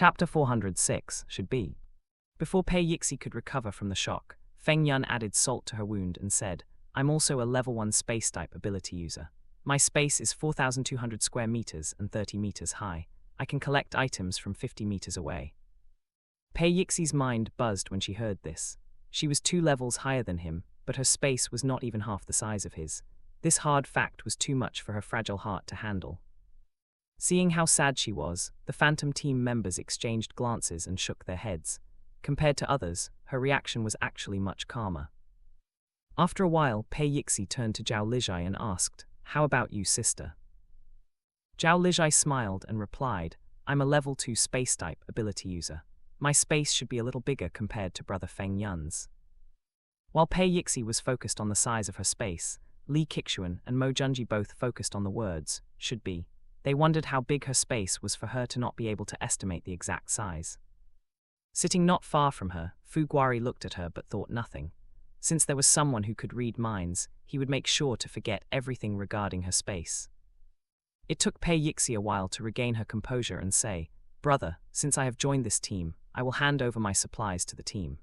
Chapter 406 should be. Before Pei Yixi could recover from the shock, Feng Yun added salt to her wound and said, I'm also a level 1 space-type ability user. My space is 4,200 square meters and 30 meters high. I can collect items from 50 meters away. Pei Yixi's mind buzzed when she heard this. She was 2 levels higher than him, but her space was not even half the size of his. This hard fact was too much for her fragile heart to handle. Seeing how sad she was, the Phantom team members exchanged glances and shook their heads. Compared to others, her reaction was actually much calmer. After a while, Pei Yixi turned to Zhao Lijai and asked, How about you, sister? Zhao Lijai smiled and replied, I'm a level 2 space-type ability user. My space should be a little bigger compared to brother Feng Yun's. While Pei Yixi was focused on the size of her space, Li Qixuan and Mo Junji both focused on the words, should be. They wondered how big her space was for her to not be able to estimate the exact size. Sitting not far from her, Fu Guari looked at her but thought nothing. Since there was someone who could read minds, he would make sure to forget everything regarding her space. It took Pei Yixi a while to regain her composure and say, Brother, since I have joined this team, I will hand over my supplies to the team.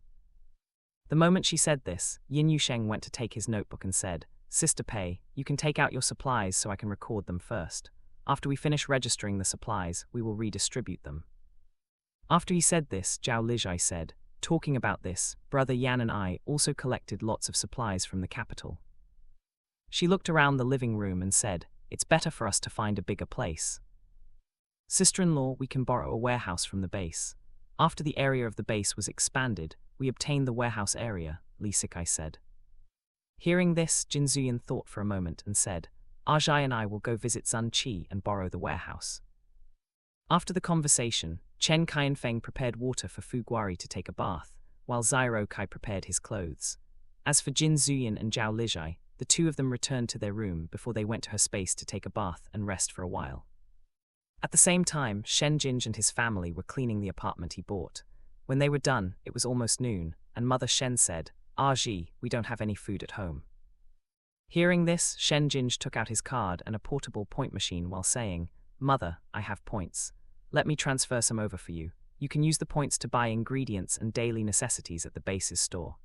The moment she said this, Yin Yusheng went to take his notebook and said, Sister Pei, you can take out your supplies so I can record them first. After we finish registering the supplies, we will redistribute them. After he said this, Zhao Lijai said, Talking about this, Brother Yan and I also collected lots of supplies from the capital. She looked around the living room and said, It's better for us to find a bigger place. Sister-in-law, we can borrow a warehouse from the base. After the area of the base was expanded, we obtained the warehouse area, Li Sikai said. Hearing this, Jin Zuyan thought for a moment and said, Ajai and I will go visit Zun Qi and borrow the warehouse. After the conversation, Chen Qianfeng prepared water for Fu Guari to take a bath, while Zyro Kai prepared his clothes. As for Jin Zuyan and Zhao Lijai, the 2 of them returned to their room before they went to her space to take a bath and rest for a while. At the same time, Shen Jinj and his family were cleaning the apartment he bought. When they were done, it was almost noon, and Mother Shen said, Ji, we don't have any food at home. Hearing this, Shen Jinj took out his card and a portable point machine while saying, Mother, I have points. Let me transfer some over for you. You can use the points to buy ingredients and daily necessities at the base's store.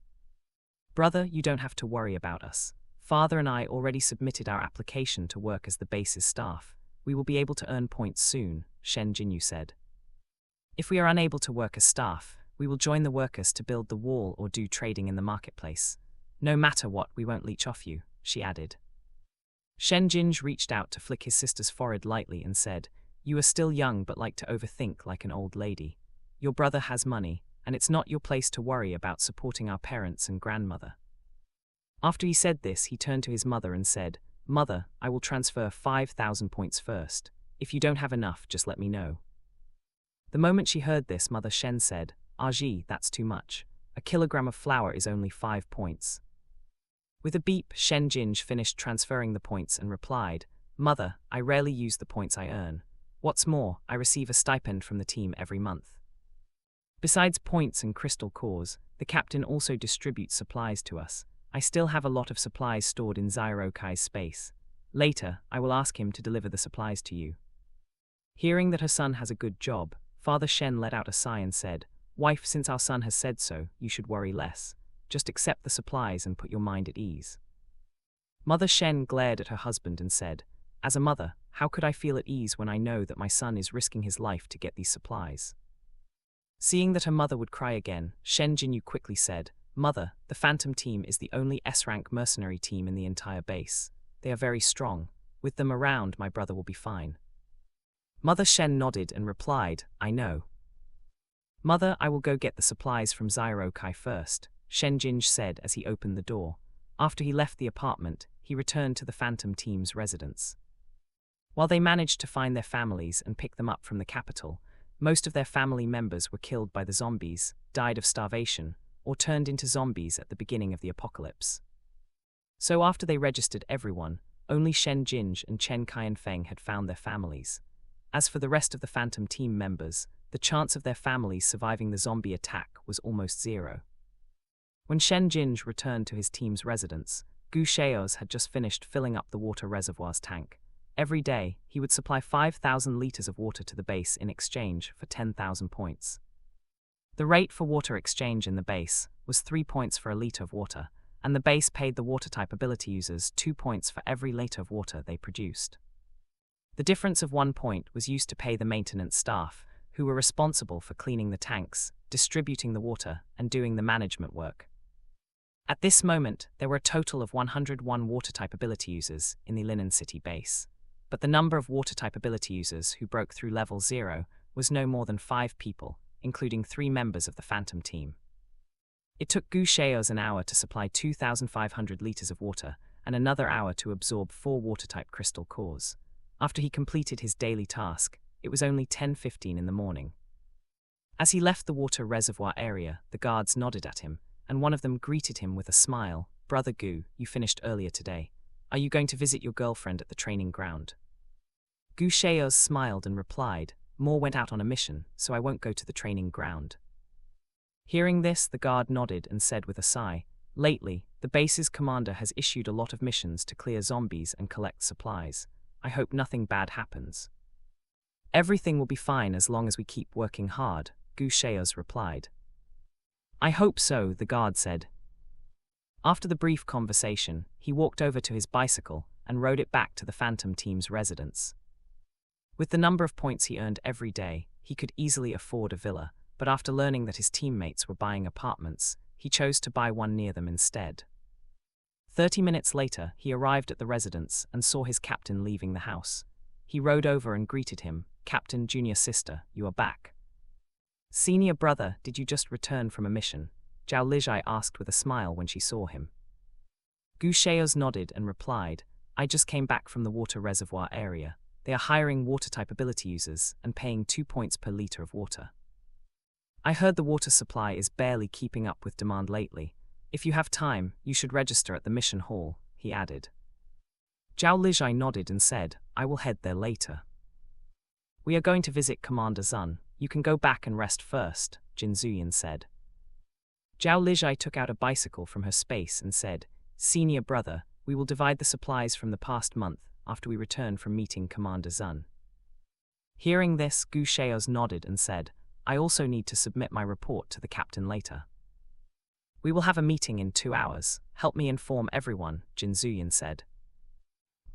Brother, you don't have to worry about us. Father and I already submitted our application to work as the base's staff. We will be able to earn points soon, Shen Jinyu said. If we are unable to work as staff, we will join the workers to build the wall or do trading in the marketplace. No matter what, we won't leech off you, she added. Shen Jinj reached out to flick his sister's forehead lightly and said, You are still young but like to overthink like an old lady. Your brother has money, and it's not your place to worry about supporting our parents and grandmother. After he said this, he turned to his mother and said, Mother, I will transfer 5,000 points first. If you don't have enough, just let me know. The moment she heard this, Mother Shen said, Ji, that's too much. A kilogram of flour is only 5 points. With a beep, Shen Jinj finished transferring the points and replied, Mother, I rarely use the points I earn. What's more, I receive a stipend from the team every month. Besides points and crystal cores, the captain also distributes supplies to us. I still have a lot of supplies stored in Zyro Kai's space. Later, I will ask him to deliver the supplies to you. Hearing that her son has a good job, Father Shen let out a sigh and said, Wife, since our son has said so, you should worry less. Just accept the supplies and put your mind at ease. Mother Shen glared at her husband and said, As a mother, how could I feel at ease when I know that my son is risking his life to get these supplies? Seeing that her mother would cry again, Shen Jinyu quickly said, Mother, the Phantom team is the only S-rank mercenary team in the entire base. They are very strong. With them around, my brother will be fine. Mother Shen nodded and replied, I know. Mother, I will go get the supplies from Zyro Kai first, Shen Jinj said as he opened the door. After he left the apartment, he returned to the Phantom team's residence. While they managed to find their families and pick them up from the capital, most of their family members were killed by the zombies, died of starvation, or turned into zombies at the beginning of the apocalypse. So after they registered everyone, only Shen Jinj and Chen Qianfeng had found their families. As for the rest of the Phantom team members, the chance of their families surviving the zombie attack was almost zero. When Shen Jinj returned to his team's residence, Gu Shao's had just finished filling up the water reservoir's tank. Every day, he would supply 5,000 liters of water to the base in exchange for 10,000 points. The rate for water exchange in the base was 3 points for a liter of water, and the base paid the water-type ability users 2 points for every liter of water they produced. The difference of 1 point was used to pay the maintenance staff, who were responsible for cleaning the tanks, distributing the water, and doing the management work. At this moment, there were a total of 101 water-type ability users in the Linen City base, but the number of water-type ability users who broke through level 0 was no more than 5 people, including 3 members of the Phantom team. It took Gu Shao's an hour to supply 2,500 liters of water, and another hour to absorb 4 water-type crystal cores. After he completed his daily task, it was only 10:15 in the morning. As he left the water reservoir area, the guards nodded at him, and one of them greeted him with a smile. "Brother Gu, you finished earlier today. Are you going to visit your girlfriend at the training ground?" Gu Shao's smiled and replied, "Moore went out on a mission, so I won't go to the training ground." Hearing this, the guard nodded and said with a sigh, "Lately, the base's commander has issued a lot of missions to clear zombies and collect supplies. I hope nothing bad happens." "Everything will be fine as long as we keep working hard," Gu Shao's replied. "I hope so," the guard said. After the brief conversation, he walked over to his bicycle and rode it back to the Phantom team's residence. With the number of points he earned every day, he could easily afford a villa, but after learning that his teammates were buying apartments, he chose to buy one near them instead. 30 minutes later, he arrived at the residence and saw his captain leaving the house. He rode over and greeted him. "Captain, junior sister, you are back." "Senior brother, did you just return from a mission?" Zhao Lijai asked with a smile when she saw him. Gu Shao's nodded and replied, "I just came back from the water reservoir area. They are hiring water-type ability users and paying 2 points per liter of water. I heard the water supply is barely keeping up with demand lately. If you have time, you should register at the mission hall," he added. Zhao Lijai nodded and said, "I will head there later." "We are going to visit Commander Zun. You can go back and rest first," Jin Zuyin said. Zhao Lijai took out a bicycle from her space and said, "Senior brother, we will divide the supplies from the past month after we return from meeting Commander Zun." Hearing this, Gu Shao's nodded and said, "I also need to submit my report to the captain later." "We will have a meeting in 2 hours. Help me inform everyone," Jin Zuyin said.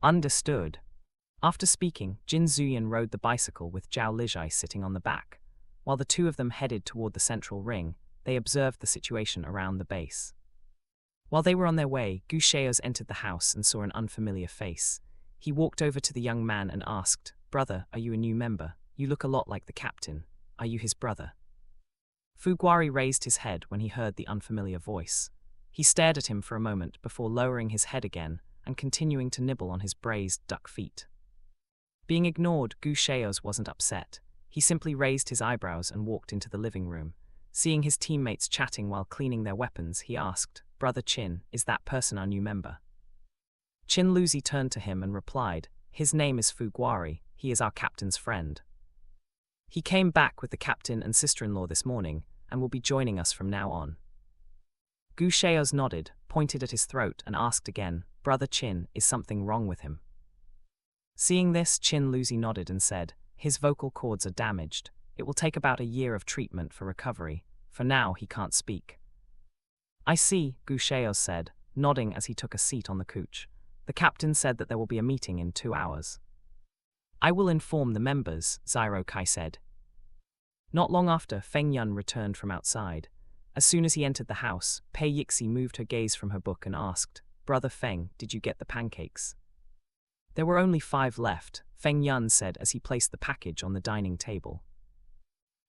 "Understood." After speaking, Jin Zuyin rode the bicycle with Zhao Lijai sitting on the back. While the two of them headed toward the central ring, they observed the situation around the base. While they were on their way, Gu Shao's entered the house and saw an unfamiliar face. He walked over to the young man and asked, "Brother, are you a new member? You look a lot like the captain. Are you his brother?" Fu Guari raised his head when he heard the unfamiliar voice. He stared at him for a moment before lowering his head again and continuing to nibble on his braised duck feet. Being ignored, Gu Shao's wasn't upset. He simply raised his eyebrows and walked into the living room. Seeing his teammates chatting while cleaning their weapons, he asked, "Brother Qin, is that person our new member?" Qin Luzi turned to him and replied, "His name is Fu Guari. He is our captain's friend. He came back with the captain and sister-in-law this morning, and will be joining us from now on." Gu Shao's nodded, pointed at his throat, and asked again, "Brother Qin, is something wrong with him?" Seeing this, Qin Luzi nodded and said, "His vocal cords are damaged. It will take about a year of treatment for recovery. For now, he can't speak." "I see," Gu Shao said, nodding as he took a seat on the couch. "The captain said that there will be a meeting in 2 hours." "I will inform the members," Zyro Kai said. Not long after, Feng Yun returned from outside. As soon as he entered the house, Pei Yixi moved her gaze from her book and asked, "Brother Feng, did you get the pancakes?" "There were only 5 left," Feng Yun said as he placed the package on the dining table.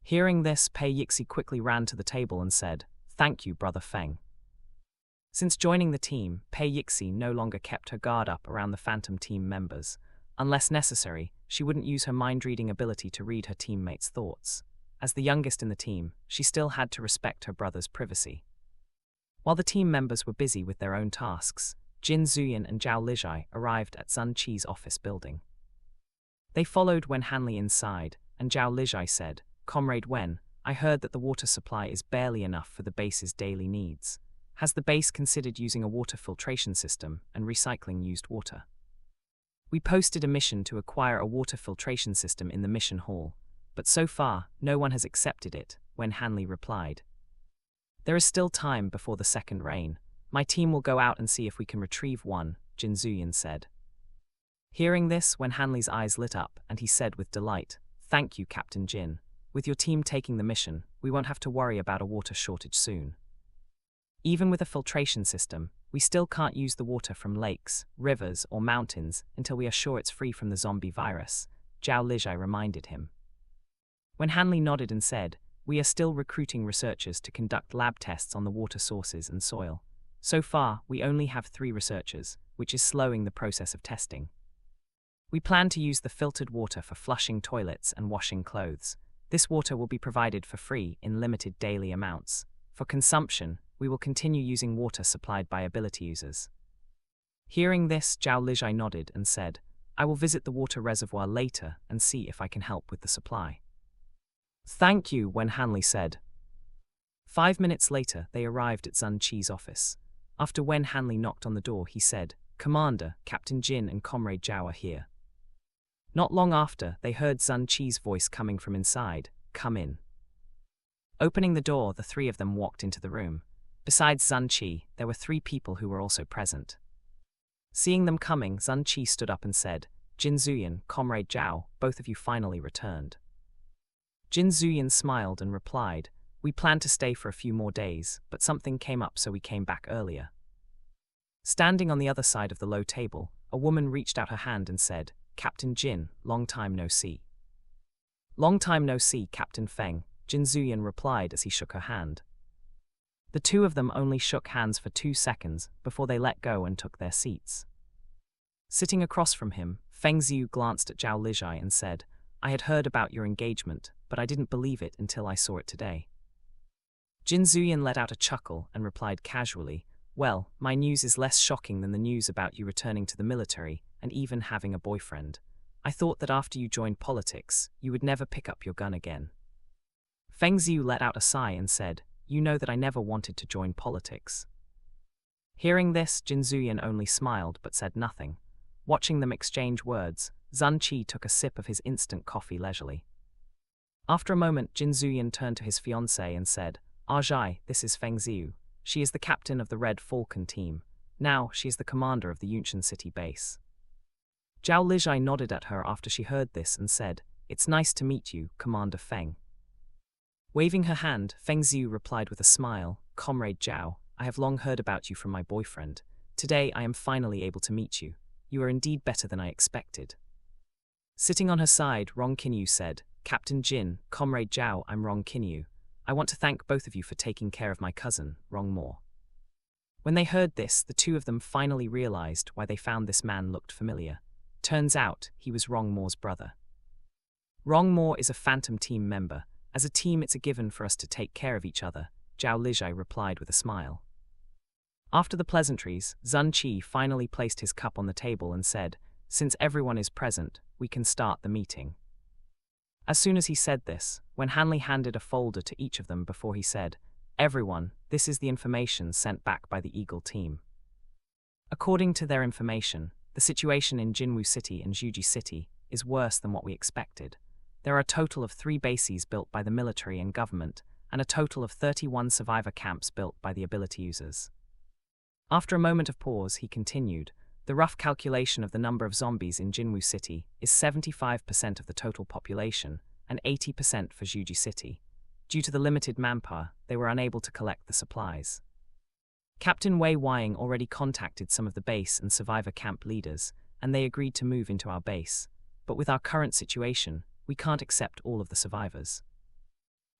Hearing this, Pei Yixi quickly ran to the table and said, "Thank you, Brother Feng." Since joining the team, Pei Yixi no longer kept her guard up around the Phantom team members. Unless necessary, she wouldn't use her mind-reading ability to read her teammates' thoughts. As the youngest in the team, she still had to respect her brother's privacy. While the team members were busy with their own tasks, Jin Zuyin and Zhao Lijai arrived at Sun Qi's office building. They followed Wen Hanli inside, and Zhao Lijai said, "Comrade Wen, I heard that the water supply is barely enough for the base's daily needs. Has the base considered using a water filtration system and recycling used water?" We posted a mission to acquire a water filtration system in the mission hall, but so far, no one has accepted it, Wen Hanli replied. There is still time before the second rain. My team will go out and see if we can retrieve one, Jin Zuyan said. Hearing this, Wen Hanli's eyes lit up, and he said with delight, "Thank you, Captain Jin. With your team taking the mission, we won't have to worry about a water shortage soon. Even with a filtration system, we still can't use the water from lakes, rivers, or mountains until we are sure it's free from the zombie virus," Zhao Lijai reminded him. When Hanli nodded and said, "We are still recruiting researchers to conduct lab tests on the water sources and soil. So far, we only have 3 researchers, which is slowing the process of testing. We plan to use the filtered water for flushing toilets and washing clothes. This water will be provided for free in limited daily amounts. For consumption, we will continue using water supplied by ability users." Hearing this, Zhao Lijai nodded and said, "I will visit the water reservoir later and see if I can help with the supply." "Thank you," Wen Hanli said. 5 minutes later, they arrived at Zun Qi's office. After Wen Hanli knocked on the door, he said, "Commander, Captain Jin and Comrade Zhao are here." Not long after, they heard Zun Qi's voice coming from inside, "Come in." Opening the door, the 3 of them walked into the room. Besides Zun Qi, there were 3 people who were also present. Seeing them coming, Zun Qi stood up and said, "Jin Zuyan, Comrade Zhao, both of you finally returned." Jin Zuyan smiled and replied, "We planned to stay for a few more days, but something came up so we came back earlier." Standing on the other side of the low table, a woman reached out her hand and said, "Captain Jin, long time no see." "Long time no see, Captain Feng," Jin Zuyan replied as he shook her hand. The 2 of them only shook hands for 2 seconds before they let go and took their seats. Sitting across from him, Feng Ziyu glanced at Zhao Lijai and said, "I had heard about your engagement, but I didn't believe it until I saw it today." Jin Zuyan let out a chuckle and replied casually, "Well, my news is less shocking than the news about you returning to the military and even having a boyfriend. I thought that after you joined politics, you would never pick up your gun again." Feng Ziyu let out a sigh and said, "You know that I never wanted to join politics." Hearing this, Jin Zuyan only smiled but said nothing. Watching them exchange words, Zun Qi took a sip of his instant coffee leisurely. After a moment, Jin Zuyan turned to his fiancée and said, "Aitg, this is Feng Ziyu. She is the captain of the Red Falcon team. Now, she is the commander of the Yunshan City base." Zhao Lijai nodded at her after she heard this and said, "It's nice to meet you, Commander Feng." Waving her hand, Feng Ziyu replied with a smile, "Comrade Zhao, I have long heard about you from my boyfriend. Today I am finally able to meet you. You are indeed better than I expected." Sitting on her side, Rong Qinyu said, "Captain Jin, Comrade Zhao, I'm Rong Qinyu. I want to thank both of you for taking care of my cousin, Rong Mo." When they heard this, the 2 of them finally realized why they found this man looked familiar. Turns out, he was Rong Mo's brother. Rong Mo is a phantom team member. As a team, it's a given for us to take care of each other, Zhao Lijai replied with a smile. After the pleasantries, Zun Qi finally placed his cup on the table and said, "Since everyone is present, we can start the meeting." As soon as he said this, Wen Hanli handed a folder to each of them before he said, "Everyone, this is the information sent back by the Eagle team." According to their information, the situation in Jinwu City and Zhuji City is worse than what we expected. There are a total of 3 bases built by the military and government, and a total of 31 survivor camps built by the ability users. After a moment of pause, he continued, "The rough calculation of the number of zombies in Jinwu City is 75% of the total population and 80% for Zhuji City. Due to the limited manpower, they were unable to collect the supplies. Captain Wei Wying already contacted some of the base and survivor camp leaders, and they agreed to move into our base. But with our current situation, we can't accept all of the survivors."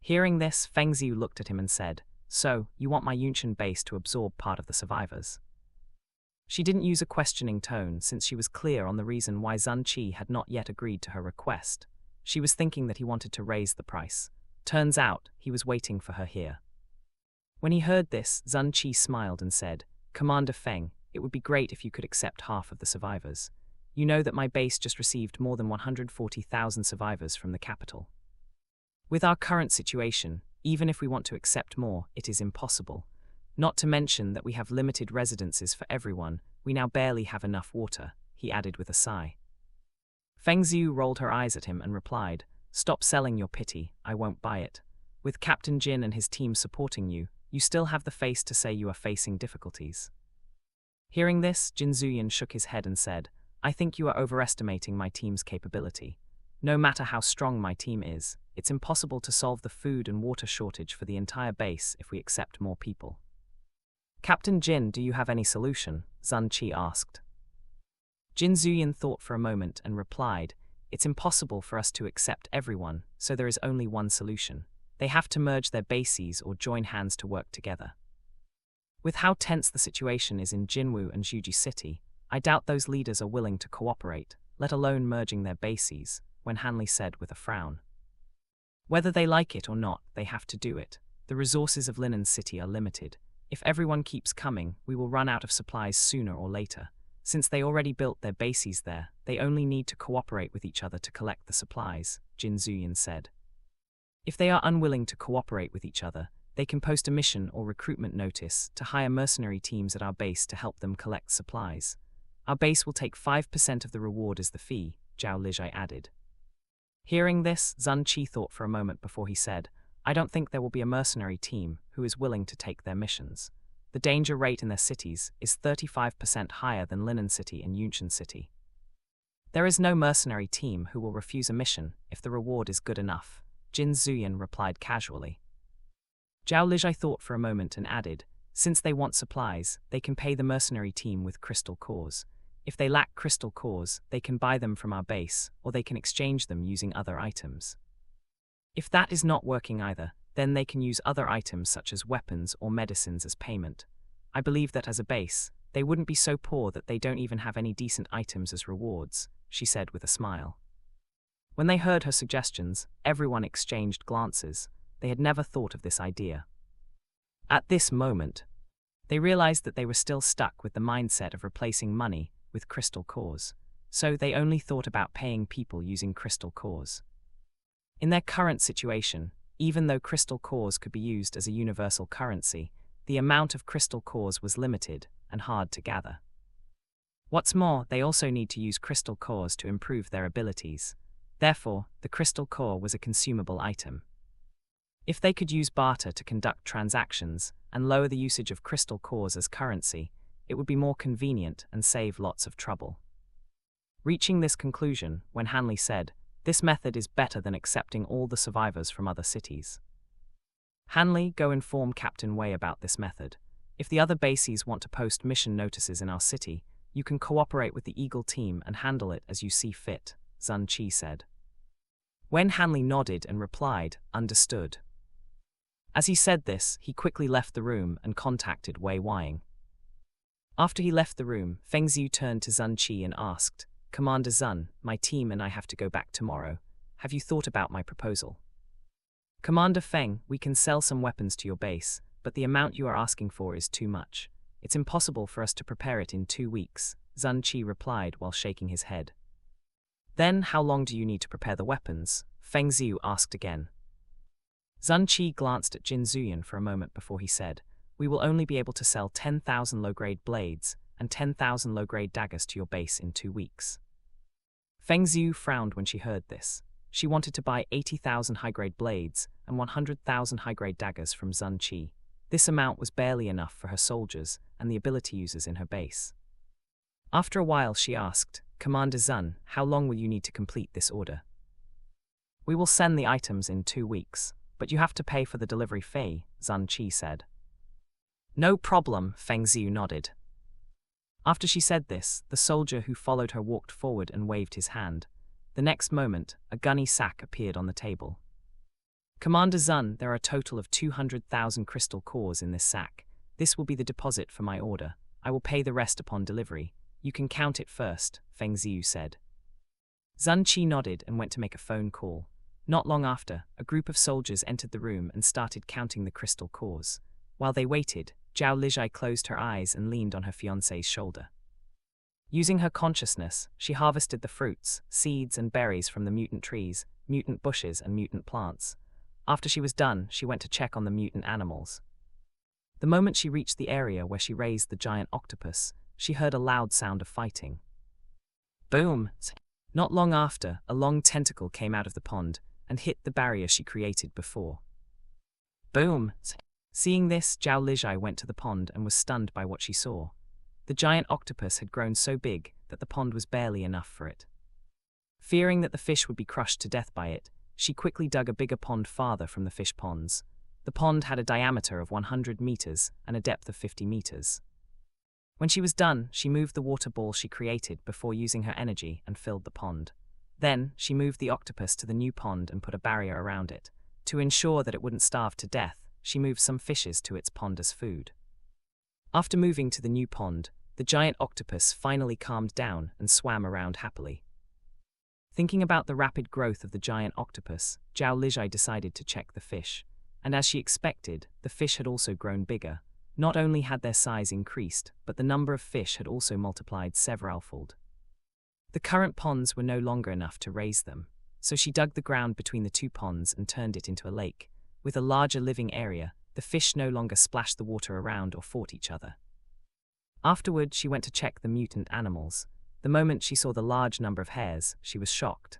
Hearing this, Feng Ziyu looked at him and said, "So, you want my Yunshan base to absorb part of the survivors?" She didn't use a questioning tone since she was clear on the reason why Zun Qi had not yet agreed to her request. She was thinking that he wanted to raise the price. Turns out, he was waiting for her here. When he heard this, Zun Qi smiled and said, "Commander Feng, it would be great if you could accept half of the survivors. You know that my base just received more than 140,000 survivors from the capital. With our current situation, even if we want to accept more, it is impossible. Not to mention that we have limited residences for everyone, we now barely have enough water. he added with a sigh. Feng Xiu rolled her eyes at him and replied, "Stop selling your pity, I won't buy it. With Captain Jin and his team supporting you, you still have the face to say you are facing difficulties." Hearing this, Jin Zuyan shook his head and said, "I think you are overestimating my team's capability. No matter how strong my team is, it's impossible to solve the food and water shortage for the entire base if we accept more people." "Captain Jin, do you have any solution?" Sun Qi asked. Jin Zuyan thought for a moment and replied, "It's impossible for us to accept everyone, so there is only one solution. They have to merge their bases or join hands to work together. With how tense the situation is in Jinwu and Zhuji City, I doubt those leaders are willing to cooperate, let alone merging their bases," Wen Hanli said with a frown. "Whether they like it or not, they have to do it. The resources of Linen City are limited. If everyone keeps coming, we will run out of supplies sooner or later. Since they already built their bases there, they only need to cooperate with each other to collect the supplies," Jin Zuyan said. "If they are unwilling to cooperate with each other, they can post a mission or recruitment notice to hire mercenary teams at our base to help them collect supplies. Our base will take 5% of the reward as the fee," Zhao Lijai added. Hearing this, Sun Qi thought for a moment before he said, "I don't think there will be a mercenary team who is willing to take their missions. The danger rate in their cities is 35% higher than Linen City and Yunshan City. There is no mercenary team who will refuse a mission if the reward is good enough," Jin Zuyan replied casually. Zhao Lijai thought for a moment and added, "Since they want supplies, they can pay the mercenary team with crystal cores. If they lack crystal cores, they can buy them from our base, or they can exchange them using other items. If that is not working either, then they can use other items such as weapons or medicines as payment. I believe that as a base, they wouldn't be so poor that they don't even have any decent items as rewards," she said with a smile. When they heard her suggestions, everyone exchanged glances. They had never thought of this idea. At this moment, they realized that they were still stuck with the mindset of replacing money with crystal cores, so they only thought about paying people using crystal cores. In their current situation, even though crystal cores could be used as a universal currency, the amount of crystal cores was limited and hard to gather. What's more, they also need to use crystal cores to improve their abilities. Therefore, the crystal core was a consumable item. If they could use barter to conduct transactions and lower the usage of crystal cores as currency, it would be more convenient and save lots of trouble. Reaching this conclusion, Wen Hanli said, "This method is better than accepting all the survivors from other cities. Hanli, go inform Captain Wei about this method. If the other bases want to post mission notices in our city, you can cooperate with the Eagle team and handle it as you see fit," Sun Qi said. Wen Hanli nodded and replied, "Understood." As he said this, he quickly left the room and contacted Wei Wying. After he left the room, Feng Xiu turned to Sun Qi and asked, "Commander Sun, my team and I have to go back tomorrow. Have you thought about my proposal?" "Commander Feng, we can sell some weapons to your base, but the amount you are asking for is too much. It's impossible for us to prepare it in 2 weeks," Sun Qi replied while shaking his head. "Then how long do you need to prepare the weapons?" Feng Xiu asked again. Sun Qi glanced at Jin Zuyan for a moment before he said, "We will only be able to sell 10,000 low-grade blades and 10,000 low-grade daggers to your base in 2 weeks. Feng Xiu frowned when she heard this. She wanted to buy 80,000 high-grade blades and 100,000 high-grade daggers from Sun Qi. This amount was barely enough for her soldiers and the ability users in her base. After a while she asked, "Commander Sun, how long will you need to complete this order?" "We will send the items in 2 weeks, but you have to pay for the delivery fee," Sun Qi said. "No problem," Feng Xiu nodded. After she said this, the soldier who followed her walked forward and waved his hand. The next moment, a gunny sack appeared on the table. "Commander Sun, there are a total of 200,000 crystal cores in this sack. This will be the deposit for my order. I will pay the rest upon delivery. You can count it first," Feng Xiu said. Sun Qi nodded and went to make a phone call. Not long after, a group of soldiers entered the room and started counting the crystal cores. While they waited, Zhao Lijai closed her eyes and leaned on her fiancé's shoulder. Using her consciousness, she harvested the fruits, seeds, and berries from the mutant trees, mutant bushes, and mutant plants. After she was done, she went to check on the mutant animals. The moment she reached the area where she raised the giant octopus, she heard a loud sound of fighting. Boom! Not long after, a long tentacle came out of the pond and hit the barrier she created before. Boom! Seeing this, Zhao Lijai went to the pond and was stunned by what she saw. The giant octopus had grown so big that the pond was barely enough for it. Fearing that the fish would be crushed to death by it, she quickly dug a bigger pond farther from the fish ponds. The pond had a diameter of 100 meters and a depth of 50 meters. When she was done, she moved the water ball she created before using her energy and filled the pond. Then, she moved the octopus to the new pond and put a barrier around it. To ensure that it wouldn't starve to death, she moved some fishes to its pond as food. After moving to the new pond, the giant octopus finally calmed down and swam around happily. Thinking about the rapid growth of the giant octopus, Zhao Lijai decided to check the fish. And as she expected, the fish had also grown bigger. Not only had their size increased, but the number of fish had also multiplied severalfold. The current ponds were no longer enough to raise them, so she dug the ground between the two ponds and turned it into a lake. With a larger living area, the fish no longer splashed the water around or fought each other. Afterward, she went to check the mutant animals. The moment she saw the large number of hares, she was shocked.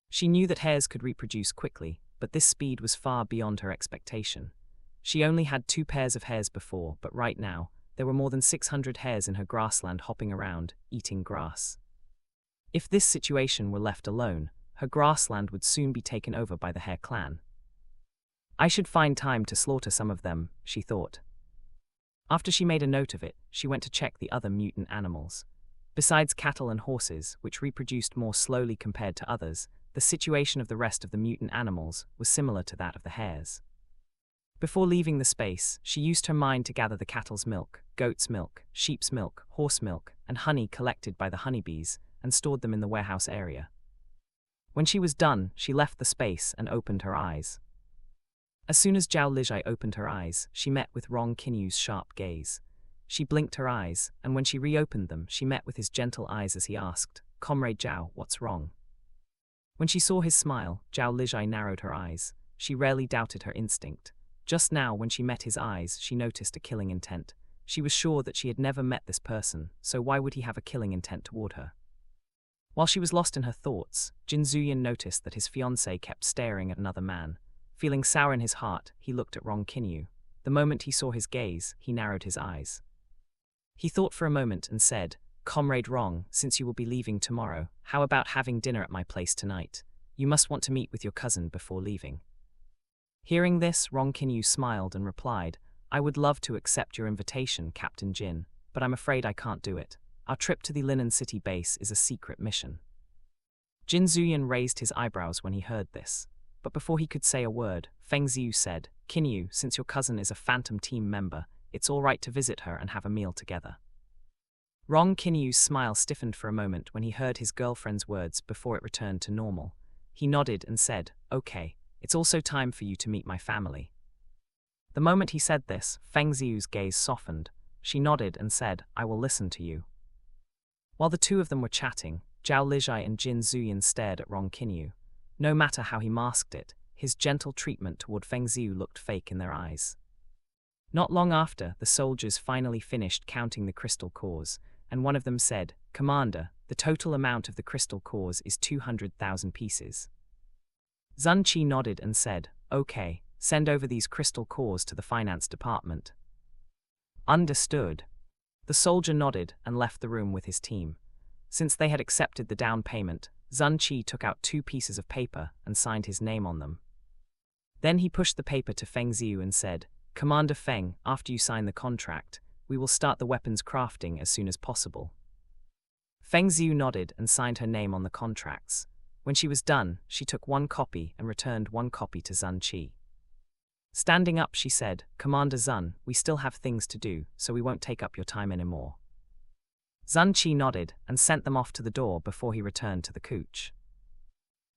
She knew that hares could reproduce quickly, but this speed was far beyond her expectation. She only had 2 pairs of hares before, but right now, there were more than 600 hares in her grassland hopping around, eating grass. If this situation were left alone, her grassland would soon be taken over by the hare clan. I should find time to slaughter some of them, she thought. After she made a note of it, she went to check the other mutant animals. Besides cattle and horses, which reproduced more slowly compared to others, the situation of the rest of the mutant animals was similar to that of the hares. Before leaving the space, she used her mind to gather the cattle's milk, goat's milk, sheep's milk, horse milk, and honey collected by the honeybees, and stored them in the warehouse area. When she was done, she left the space and opened her eyes. As soon as Zhao Lijai opened her eyes, she met with Rong Qinyu's sharp gaze. She blinked her eyes, and when she reopened them, she met with his gentle eyes as he asked, "Comrade Zhao, what's wrong?" When she saw his smile, Zhao Lijai narrowed her eyes. She rarely doubted her instinct. Just now, when she met his eyes, she noticed a killing intent. She was sure that she had never met this person, so why would he have a killing intent toward her? While she was lost in her thoughts, Jin Zuyan noticed that his fiancée kept staring at another man. Feeling sour in his heart, he looked at Rong Qinyu. The moment he saw his gaze, he narrowed his eyes. He thought for a moment and said, "Comrade Rong, since you will be leaving tomorrow, how about having dinner at my place tonight? You must want to meet with your cousin before leaving." Hearing this, Rong Qinyu smiled and replied, "I would love to accept your invitation, Captain Jin, but I'm afraid I can't do it. Our trip to the Linen City base is a secret mission." Jin Zuyan raised his eyebrows when he heard this. But before he could say a word, Feng Ziyu said, "Qinyu, since your cousin is a Phantom Team member, it's all right to visit her and have a meal together." Rong Qinyu's smile stiffened for a moment when he heard his girlfriend's words before it returned to normal. He nodded and said, "Okay, it's also time for you to meet my family." The moment he said this, Feng Ziyu's gaze softened. She nodded and said, "I will listen to you." While the two of them were chatting, Zhao Lijai and Jin Zuyan stared at Rong Qinyu. No matter how he masked it, his gentle treatment toward Feng Ziyu looked fake in their eyes. Not long after, the soldiers finally finished counting the crystal cores, and one of them said, "Commander, the total amount of the crystal cores is 200,000 pieces." Zun Qi nodded and said, "Okay, send over these crystal cores to the finance department." Understood. The soldier nodded and left the room with his team. Since they had accepted the down payment, Zun Qi took out 2 pieces of paper and signed his name on them. Then he pushed the paper to Feng Ziyu and said, "Commander Feng, after you sign the contract, we will start the weapons crafting as soon as possible." Feng Ziyu nodded and signed her name on the contracts. When she was done, she took 1 copy and returned 1 copy to Zun Qi. Standing up, she said, "Commander Zun, we still have things to do, so we won't take up your time anymore." Zun Qi nodded and sent them off to the door before he returned to the couch.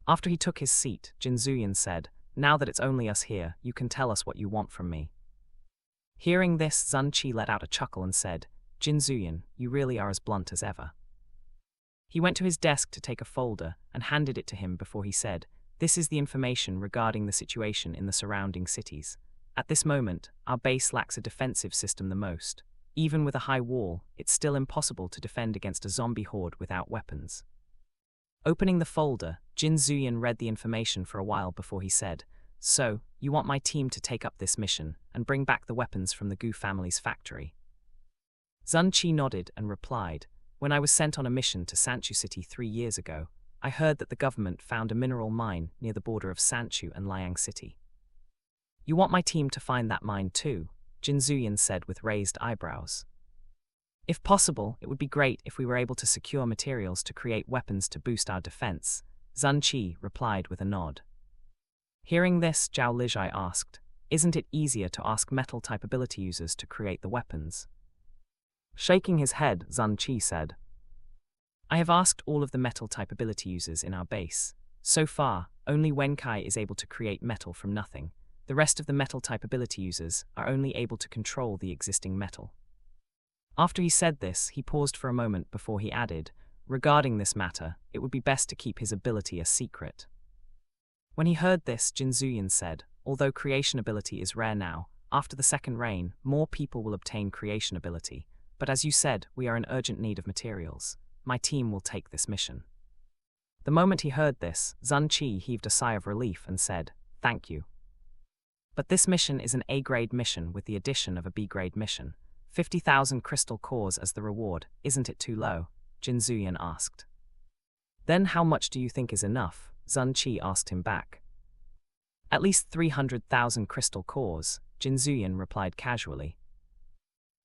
After he took his seat, Jin Zuyan said, "Now that it's only us here, you can tell us what you want from me." Hearing this, Zun Qi let out a chuckle and said, "Jin Zuyan, you really are as blunt as ever." He went to his desk to take a folder and handed it to him before he said, "This is the information regarding the situation in the surrounding cities. At this moment, our base lacks a defensive system the most. Even with a high wall, it's still impossible to defend against a zombie horde without weapons. Opening the folder, Jin Zuyan read the information for a while before he said, "So, you want my team to take up this mission and bring back the weapons from the Gu family's factory?" Sun Qi nodded and replied, "When I was sent on a mission to Sanchu City 3 years ago, I heard that the government found a mineral mine near the border of Sanchu and Liang City." "You want my team to find that mine too?" Jin Zuyan said with raised eyebrows. "If possible, it would be great if we were able to secure materials to create weapons to boost our defense," Sun Qi replied with a nod. Hearing this, Zhao Lijai asked, "Isn't it easier to ask metal-type ability users to create the weapons?" Shaking his head, Sun Qi said, "I have asked all of the metal-type ability users in our base. So far, only Wenkai is able to create metal from nothing. The rest of the metal-type ability users are only able to control the existing metal." After he said this, he paused for a moment before he added, "Regarding this matter, it would be best to keep his ability a secret." When he heard this, Jin Zuyan said, "Although creation ability is rare now, after the second reign, more people will obtain creation ability. But as you said, we are in urgent need of materials. My team will take this mission." The moment he heard this, Sun Qi heaved a sigh of relief and said, "Thank you. But this mission is an A-grade mission with the addition of a B-grade mission. 50,000 crystal cores as the reward, isn't it too low?" Jin Zuyan asked. "Then how much do you think is enough?" Sun Qi asked him back. "At least 300,000 crystal cores," Jin Zuyan replied casually.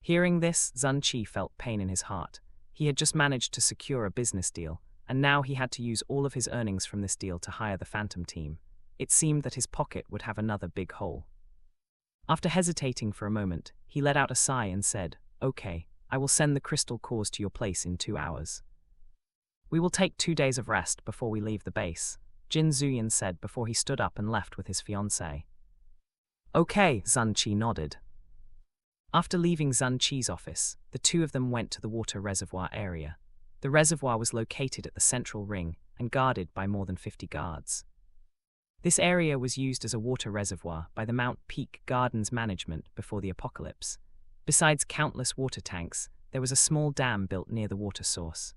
Hearing this, Sun Qi felt pain in his heart. He had just managed to secure a business deal, and now he had to use all of his earnings from this deal to hire the Phantom team. It seemed that his pocket would have another big hole. After hesitating for a moment, he let out a sigh and said, "Okay, I will send the crystal cores to your place in 2 hours. We will take 2 days of rest before we leave the base," Jin Zuyan said before he stood up and left with his fiancée. "Okay," Sun Qi nodded. After leaving Sun Qi's office, the two of them went to the water reservoir area. The reservoir was located at the central ring and guarded by more than 50 guards. This area was used as a water reservoir by the Mount Peak Gardens management before the apocalypse. Besides countless water tanks, there was a small dam built near the water source.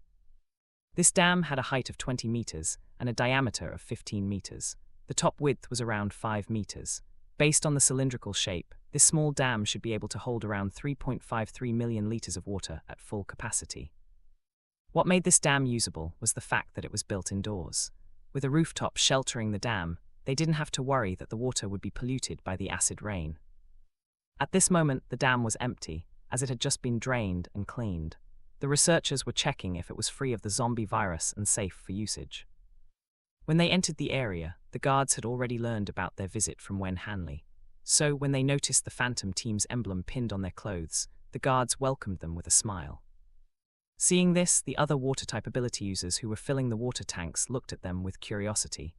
This dam had a height of 20 meters and a diameter of 15 meters. The top width was around 5 meters. Based on the cylindrical shape, this small dam should be able to hold around 3.53 million liters of water at full capacity. What made this dam usable was the fact that it was built indoors. With a rooftop sheltering the dam, they didn't have to worry that the water would be polluted by the acid rain. At this moment, the dam was empty, as it had just been drained and cleaned. The researchers were checking if it was free of the zombie virus and safe for usage. When they entered the area, the guards had already learned about their visit from Wen Hanley. So, when they noticed the Phantom team's emblem pinned on their clothes, the guards welcomed them with a smile. Seeing this, the other water-type ability users who were filling the water tanks looked at them with curiosity.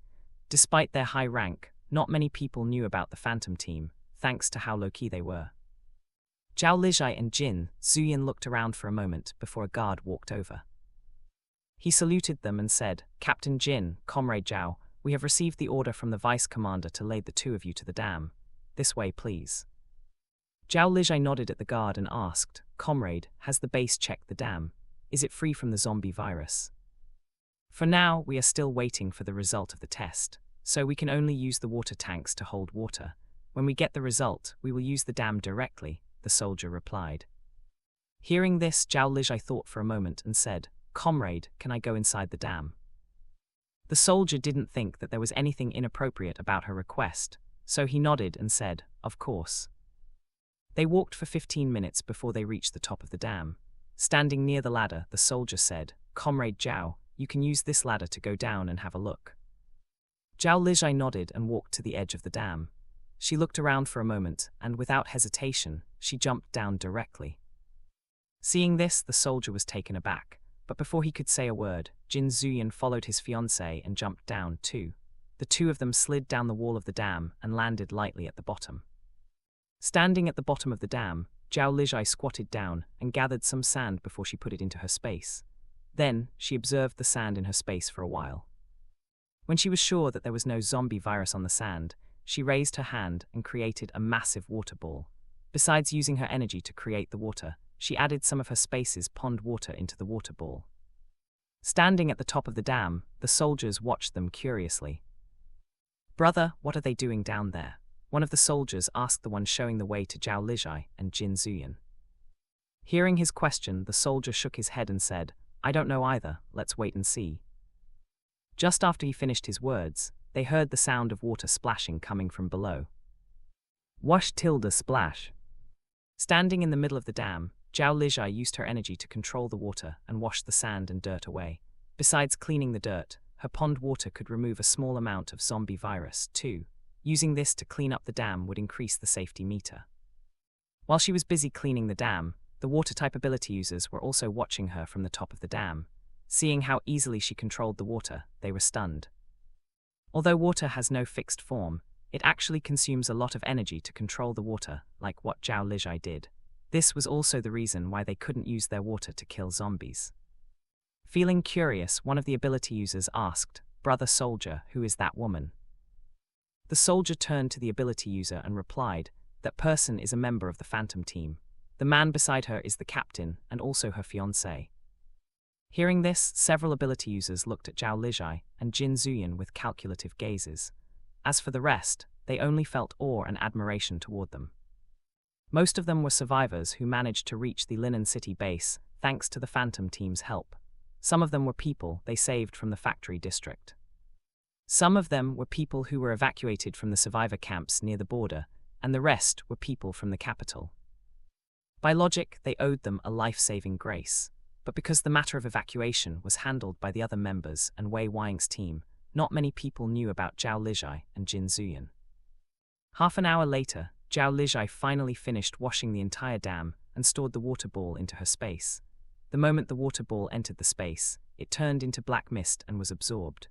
Despite their high rank, not many people knew about the Phantom team, thanks to how low-key they were. Zhao Lijai and Jin Zuyan looked around for a moment before a guard walked over. He saluted them and said, "Captain Jin, Comrade Zhao, we have received the order from the Vice Commander to lead the two of you to the dam. This way, please." Zhao Lijai nodded at the guard and asked, "Comrade, has the base checked the dam? Is it free from the zombie virus?" "For now, we are still waiting for the result of the test, so we can only use the water tanks to hold water. When we get the result, we will use the dam directly," the soldier replied. Hearing this, Zhao Lijai thought for a moment and said, "Comrade, can I go inside the dam?" The soldier didn't think that there was anything inappropriate about her request, so he nodded and said, "Of course." They walked for 15 minutes before they reached the top of the dam. Standing near the ladder, the soldier said, "Comrade Zhao, you can use this ladder to go down and have a look." Zhao Lijai nodded and walked to the edge of the dam. She looked around for a moment, and without hesitation, she jumped down directly. Seeing this, the soldier was taken aback, but before he could say a word, Jin Zuyan followed his fiancée and jumped down too. The two of them slid down the wall of the dam and landed lightly at the bottom. Standing at the bottom of the dam, Zhao Lijai squatted down and gathered some sand before she put it into her space. Then, she observed the sand in her space for a while. When she was sure that there was no zombie virus on the sand, she raised her hand and created a massive water ball. Besides using her energy to create the water, she added some of her space's pond water into the water ball. Standing at the top of the dam, the soldiers watched them curiously. "Brother, what are they doing down there?" one of the soldiers asked the one showing the way to Zhao Lijai and Jin Zuyan. Hearing his question, the soldier shook his head and said, "I don't know either, let's wait and see." Just after he finished his words, they heard the sound of water splashing coming from below. Wash tilde splash. Standing in the middle of the dam, Zhao Lijai used her energy to control the water and wash the sand and dirt away. Besides cleaning the dirt, her pond water could remove a small amount of zombie virus, too. Using this to clean up the dam would increase the safety meter. While she was busy cleaning the dam, the water-type ability users were also watching her from the top of the dam. Seeing how easily she controlled the water, they were stunned. Although water has no fixed form, it actually consumes a lot of energy to control the water, like what Zhao Lijai did. This was also the reason why they couldn't use their water to kill zombies. Feeling curious, one of the ability users asked, "Brother soldier, who is that woman?" The soldier turned to the ability user and replied, "That person is a member of the Phantom team. The man beside her is the captain and also her fiancé." Hearing this, several ability users looked at Zhao Lijai and Jin Zuyan with calculative gazes. As for the rest, they only felt awe and admiration toward them. Most of them were survivors who managed to reach the Linen City base thanks to the Phantom team's help. Some of them were people they saved from the factory district. Some of them were people who were evacuated from the survivor camps near the border, and the rest were people from the capital. By logic, they owed them a life-saving grace. But because the matter of evacuation was handled by the other members and Wei Wang's team, not many people knew about Zhao Lijai and Jin Zuyan. Half an hour later, Zhao Lijai finally finished washing the entire dam and stored the water ball into her space. The moment the water ball entered the space, it turned into black mist and was absorbed.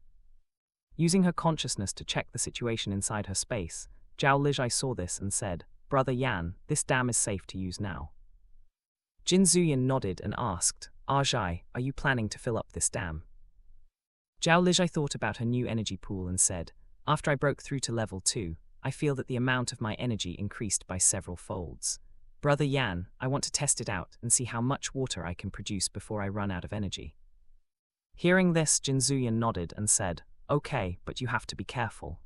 Using her consciousness to check the situation inside her space, Zhao Lijai saw this and said, "Brother Yan, this dam is safe to use now." Jin Zuyan nodded and asked, "Aitg, are you planning to fill up this dam?" Zhao Lijai thought about her new energy pool and said, "After I broke through to level 2, I feel that the amount of my energy increased by several folds. Brother Yan, I want to test it out and see how much water I can produce before I run out of energy." Hearing this, Jin Zuyan nodded and said, "Okay, but you have to be careful.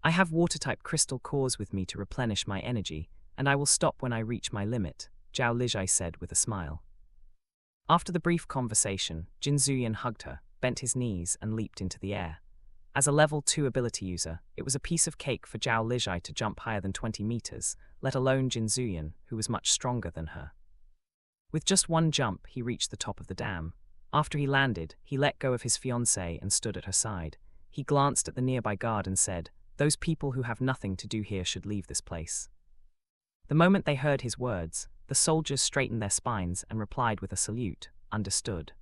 I have water-type crystal cores with me to replenish my energy, and I will stop when I reach my limit," Zhao Lijai said with a smile. After the brief conversation, Jin Zuyan hugged her, bent his knees, and leaped into the air. As a level 2 ability user, it was a piece of cake for Zhao Lijai to jump higher than 20 meters, let alone Jin Zuyan, who was much stronger than her. With just one jump, he reached the top of the dam. After he landed, he let go of his fiancée and stood at her side. He glanced at the nearby guard and said, "Those people who have nothing to do here should leave this place." The moment they heard his words, the soldiers straightened their spines and replied with a salute, "Understood."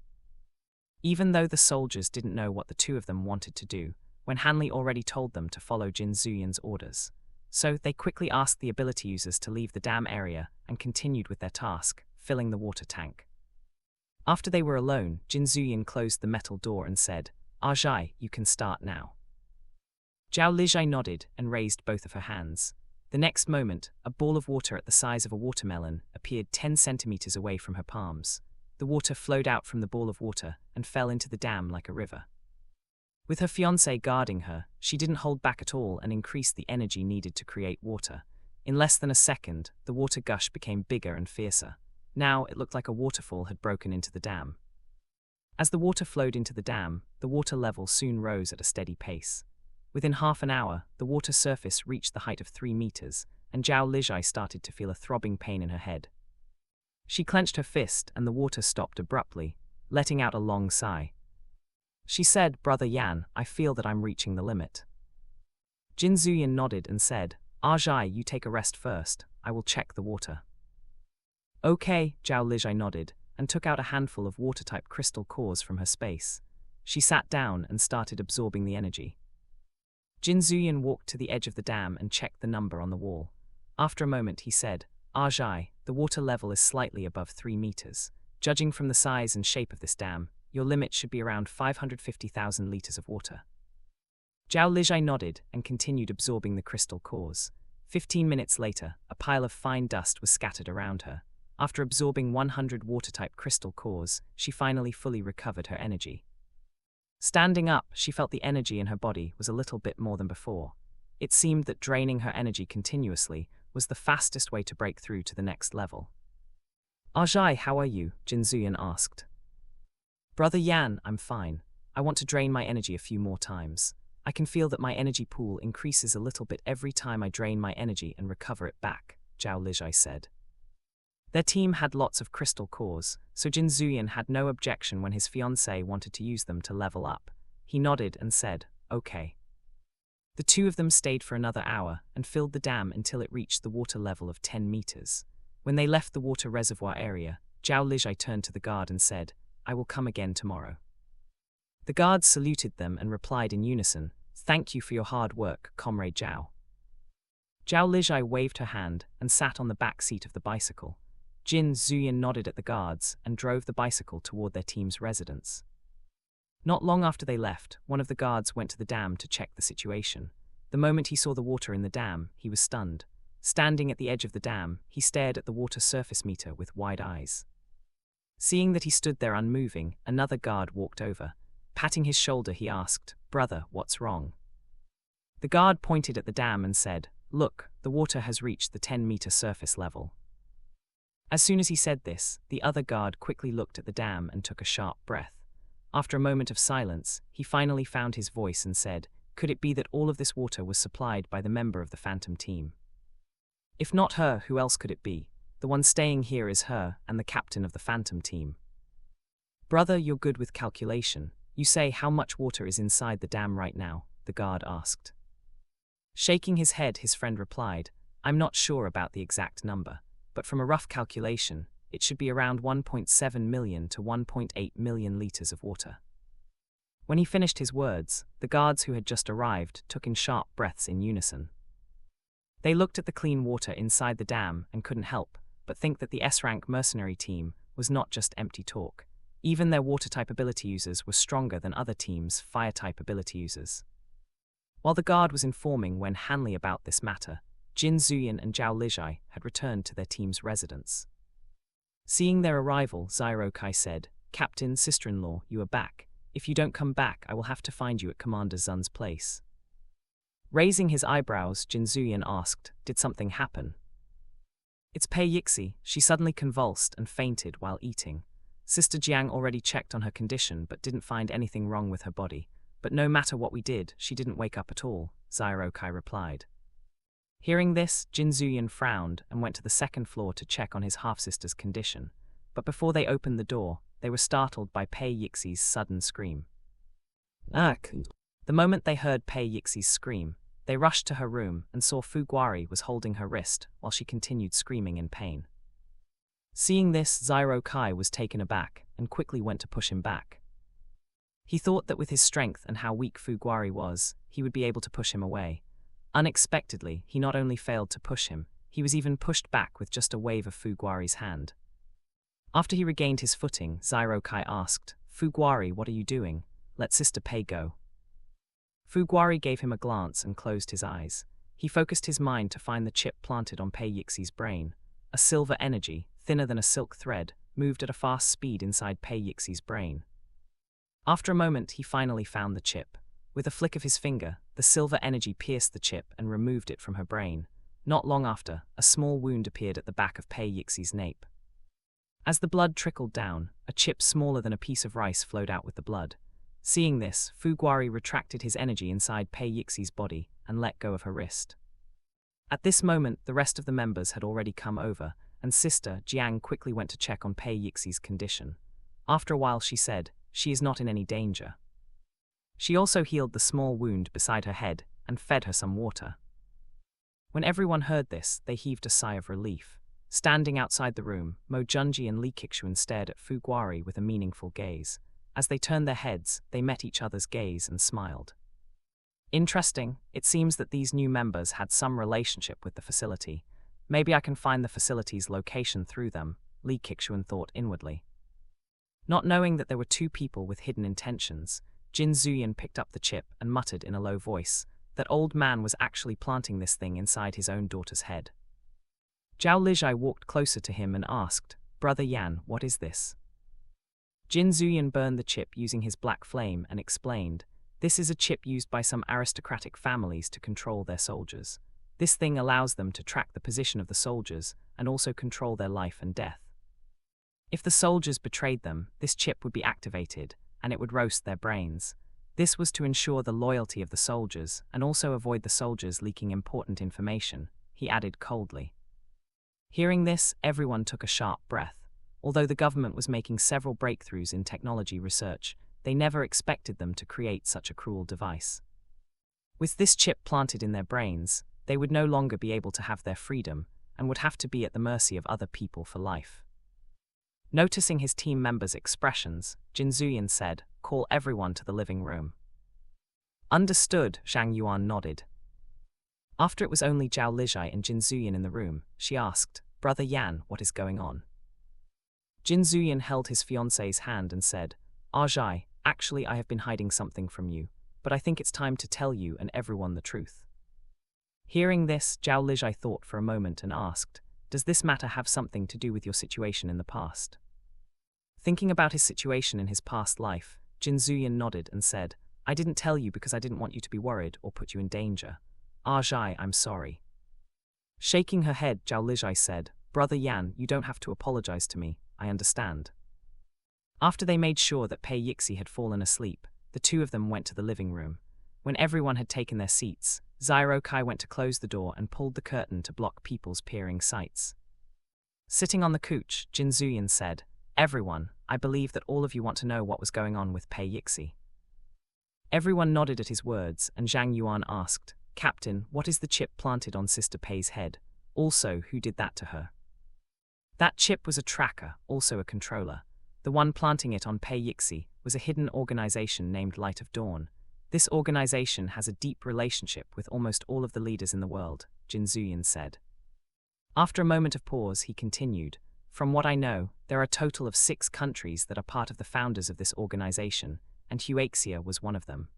Even though the soldiers didn't know what the two of them wanted to do, when Hanley already told them to follow Jin Zuyan's orders. So they quickly asked the ability users to leave the dam area and continued with their task, filling the water tank. After they were alone, Jin Zuyan closed the metal door and said, "Aitg, you can start now." Zhao Lijai nodded and raised both of her hands. The next moment, a ball of water at the size of a watermelon appeared 10 centimeters away from her palms. The water flowed out from the ball of water and fell into the dam like a river. With her fiancé guarding her, she didn't hold back at all and increased the energy needed to create water. In less than a second, the water gush became bigger and fiercer. Now it looked like a waterfall had broken into the dam. As the water flowed into the dam, the water level soon rose at a steady pace. Within half an hour, the water surface reached the height of 3 meters, and Zhao Lijai started to feel a throbbing pain in her head. She clenched her fist and the water stopped abruptly, letting out a long sigh. She said, "Brother Yan, I feel that I'm reaching the limit." Jin Zuyan nodded and said, "Aitg, you take a rest first, I will check the water." "Okay," Zhao Lijai nodded, and took out a handful of water-type crystal cores from her space. She sat down and started absorbing the energy. Jin Zuyan walked to the edge of the dam and checked the number on the wall. After a moment, he said, "Aitg, the water level is slightly above 3 meters. Judging from the size and shape of this dam, your limit should be around 550,000 liters of water." Zhao Lijai nodded and continued absorbing the crystal cores. 15 minutes later, a pile of fine dust was scattered around her. After absorbing 100 water-type crystal cores, she finally fully recovered her energy. Standing up, she felt the energy in her body was a little bit more than before. It seemed that draining her energy continuously was the fastest way to break through to the next level. Aitg, how are you? Jin Zuyan asked. Brother Yan, I'm fine. I want to drain my energy a few more times. I can feel that my energy pool increases a little bit every time I drain my energy and recover it back, Zhao Lijai said. Their team had lots of crystal cores, so Jin Zuyan had no objection when his fiancée wanted to use them to level up. He nodded and said, okay. The two of them stayed for another hour and filled the dam until it reached the water level of 10 meters. When they left the water reservoir area, Zhao Lijai turned to the guard and said, I will come again tomorrow. The guards saluted them and replied in unison, thank you for your hard work, Comrade Zhao. Zhao Lijai waved her hand and sat on the back seat of the bicycle. Jin Zuyan nodded at the guards and drove the bicycle toward their team's residence. Not long after they left, one of the guards went to the dam to check the situation. The moment he saw the water in the dam, he was stunned. Standing at the edge of the dam, he stared at the water surface meter with wide eyes. Seeing that he stood there unmoving, another guard walked over. Patting his shoulder, he asked, Brother, what's wrong? The guard pointed at the dam and said, Look, the water has reached the 10-meter surface level. As soon as he said this, the other guard quickly looked at the dam and took a sharp breath. After a moment of silence, he finally found his voice and said, Could it be that all of this water was supplied by the member of the Phantom team? If not her, who else could it be? The one staying here is her and the captain of the Phantom team. Brother, you're good with calculation. You say how much water is inside the dam right now, the guard asked. Shaking his head, his friend replied, I'm not sure about the exact number, but from a rough calculation, it should be around 1.7 million to 1.8 million liters of water. When he finished his words, the guards who had just arrived took in sharp breaths in unison. They looked at the clean water inside the dam and couldn't help but think that the S-rank mercenary team was not just empty talk. Even their water-type ability users were stronger than other teams' fire-type ability users. While the guard was informing Wen Hanley about this matter, Jin Zuyan and Zhao Lijai had returned to their team's residence. Seeing their arrival, Zyro Kai said, Captain, sister-in-law, you are back. If you don't come back, I will have to find you at Commander Zun's place. Raising his eyebrows, Jin Zuyan asked, Did something happen? It's Pei Yixi. She suddenly convulsed and fainted while eating. Sister Jiang already checked on her condition but didn't find anything wrong with her body. But no matter what we did, she didn't wake up at all, Zyro Kai replied. Hearing this, Jin Zuyan frowned and went to the second floor to check on his half-sister's condition. But before they opened the door, they were startled by Pei Yixi's sudden scream. The moment they heard Pei Yixi's scream, they rushed to her room and saw Fu Guari was holding her wrist while she continued screaming in pain. Seeing this, Zyro Kai was taken aback and quickly went to push him back. He thought that with his strength and how weak Fu Guari was, he would be able to push him away. Unexpectedly, he not only failed to push him, he was even pushed back with just a wave of Fu Guari's hand. After he regained his footing, Zyro Kai asked, Fu Guari, what are you doing? Let Sister Pei go. Fu Guari gave him a glance and closed his eyes. He focused his mind to find the chip planted on Pei Yixi's brain. A silver energy, thinner than a silk thread, moved at a fast speed inside Pei Yixi's brain. After a moment, he finally found the chip. With a flick of his finger, the silver energy pierced the chip and removed it from her brain. Not long after, a small wound appeared at the back of Pei Yixi's nape. As the blood trickled down, a chip smaller than a piece of rice flowed out with the blood. Seeing this, Fu Guari retracted his energy inside Pei Yixi's body and let go of her wrist. At this moment, the rest of the members had already come over, and Sister Jiang quickly went to check on Pei Yixi's condition. After a while she said, she is not in any danger. She also healed the small wound beside her head and fed her some water. When everyone heard this, they heaved a sigh of relief. Standing outside the room, Mo Junji and Li Kixuan stared at Fu Guari with a meaningful gaze. As they turned their heads, they met each other's gaze and smiled. Interesting, it seems that these new members had some relationship with the facility. Maybe I can find the facility's location through them, Li Kixuan thought inwardly. Not knowing that there were two people with hidden intentions, Jin Zuyan picked up the chip and muttered in a low voice that old man was actually planting this thing inside his own daughter's head. Zhao Lijai walked closer to him and asked, "Brother Yan, what is this?" Jin Zuyan burned the chip using his black flame and explained, "This is a chip used by some aristocratic families to control their soldiers. This thing allows them to track the position of the soldiers and also control their life and death. If the soldiers betrayed them, this chip would be activated, and it would roast their brains. This was to ensure the loyalty of the soldiers and also avoid the soldiers leaking important information," he added coldly. Hearing this, everyone took a sharp breath. Although the government was making several breakthroughs in technology research, they never expected them to create such a cruel device. With this chip planted in their brains, they would no longer be able to have their freedom and would have to be at the mercy of other people for life. Noticing his team members' expressions, Jin Zuyan said, "Call everyone to the living room." "Understood," Zhang Yuan nodded. After it was only Zhao Lijai and Jin Zuyan in the room, she asked, "Brother Yan, what is going on?" Jin Zuyan held his fiancée's hand and said, "Aitg, actually I have been hiding something from you, but I think it's time to tell you and everyone the truth." Hearing this, Zhao Lijai thought for a moment and asked, "Does this matter have something to do with your situation in the past?" Thinking about his situation in his past life, Jin Zuyan nodded and said, "I didn't tell you because I didn't want you to be worried or put you in danger. Aitg, I'm sorry." Shaking her head, Zhao Lijai said, "Brother Yan, you don't have to apologize to me, I understand." After they made sure that Pei Yixi had fallen asleep, the two of them went to the living room. When everyone had taken their seats, Zyro Kai went to close the door and pulled the curtain to block people's peering sights. Sitting on the couch, Jin Zuyan said, "Everyone, I believe that all of you want to know what was going on with Pei Yixi." Everyone nodded at his words, and Zhang Yuan asked, "Captain, what is the chip planted on Sister Pei's head? Also, who did that to her?" That chip was a tracker, also a controller. The one planting it on Pei Yixi was a hidden organization named Light of Dawn. This organization has a deep relationship with almost all of the leaders in the world, Jin Zuyan said. After a moment of pause, he continued, "From what I know, there are a total of 6 countries that are part of the founders of this organization, and Huaxia was one of them."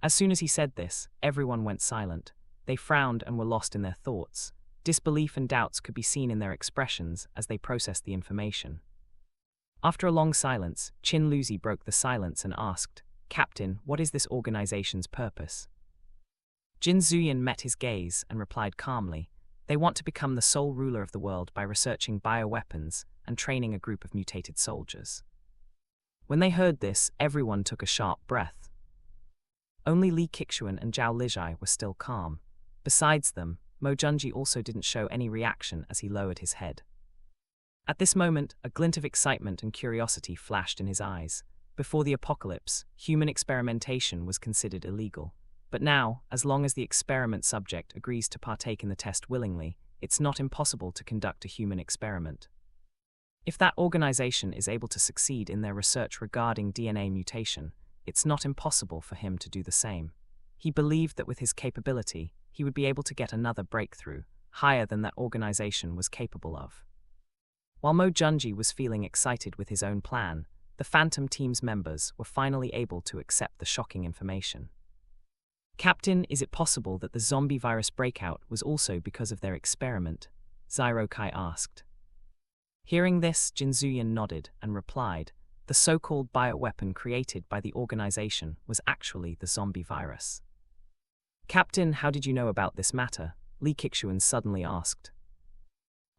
As soon as he said this, everyone went silent. They frowned and were lost in their thoughts. Disbelief and doubts could be seen in their expressions as they processed the information. After a long silence, Qin Luzi broke the silence and asked, "Captain, what is this organization's purpose?" Jin Zuyan met his gaze and replied calmly, "They want to become the sole ruler of the world by researching bioweapons and training a group of mutated soldiers." When they heard this, everyone took a sharp breath. Only Li Kixuan and Zhao Lijai were still calm. Besides them, Mo Junji also didn't show any reaction as he lowered his head. At this moment, a glint of excitement and curiosity flashed in his eyes. Before the apocalypse, human experimentation was considered illegal. But now, as long as the experiment subject agrees to partake in the test willingly, it's not impossible to conduct a human experiment. If that organization is able to succeed in their research regarding DNA mutation, it's not impossible for him to do the same. He believed that with his capability, he would be able to get another breakthrough, higher than that organization was capable of. While Mo Junji was feeling excited with his own plan, the Phantom Team's members were finally able to accept the shocking information. "Captain, is it possible that the zombie virus breakout was also because of their experiment?" Zyro Kai asked. Hearing this, Jin Zuyan nodded and replied, "The so-called bioweapon created by the organization was actually the zombie virus." "Captain, how did you know about this matter?" Li Kixuan suddenly asked.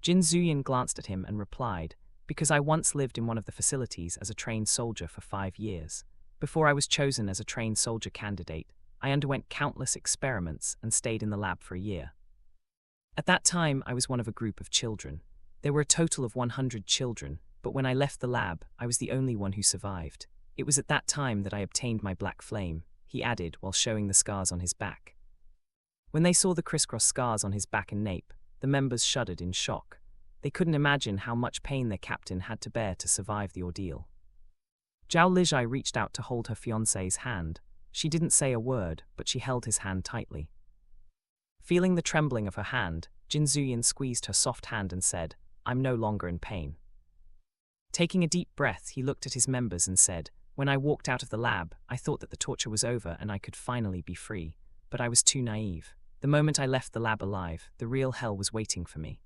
Jin Zuyan glanced at him and replied, "Because I once lived in one of the facilities as a trained soldier for 5 years. Before I was chosen as a trained soldier candidate, I underwent countless experiments and stayed in the lab for a year. At that time, I was one of a group of children. There were a total of 100 children, but when I left the lab, I was the only one who survived. It was at that time that I obtained my black flame," he added while showing the scars on his back. When they saw the crisscross scars on his back and nape, the members shuddered in shock. They couldn't imagine how much pain their captain had to bear to survive the ordeal. Zhao Lijai reached out to hold her fiancé's hand. She didn't say a word, but she held his hand tightly. Feeling the trembling of her hand, Jin Zuyan squeezed her soft hand and said, "I'm no longer in pain." Taking a deep breath, he looked at his members and said, "When I walked out of the lab, I thought that the torture was over and I could finally be free. But I was too naive. The moment I left the lab alive, the real hell was waiting for me."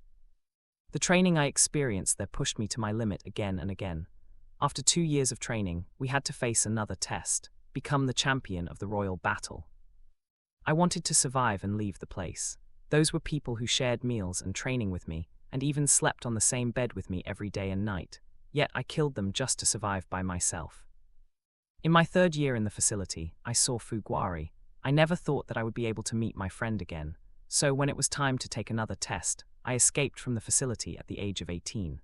The training I experienced there pushed me to my limit again and again. After 2 years of training, we had to face another test, become the champion of the royal battle. I wanted to survive and leave the place. Those were people who shared meals and training with me, and even slept on the same bed with me every day and night, yet I killed them just to survive by myself. In my 3rd year in the facility, I saw Fuguari. I never thought that I would be able to meet my friend again, so when it was time to take another test, I escaped from the facility at the age of 18.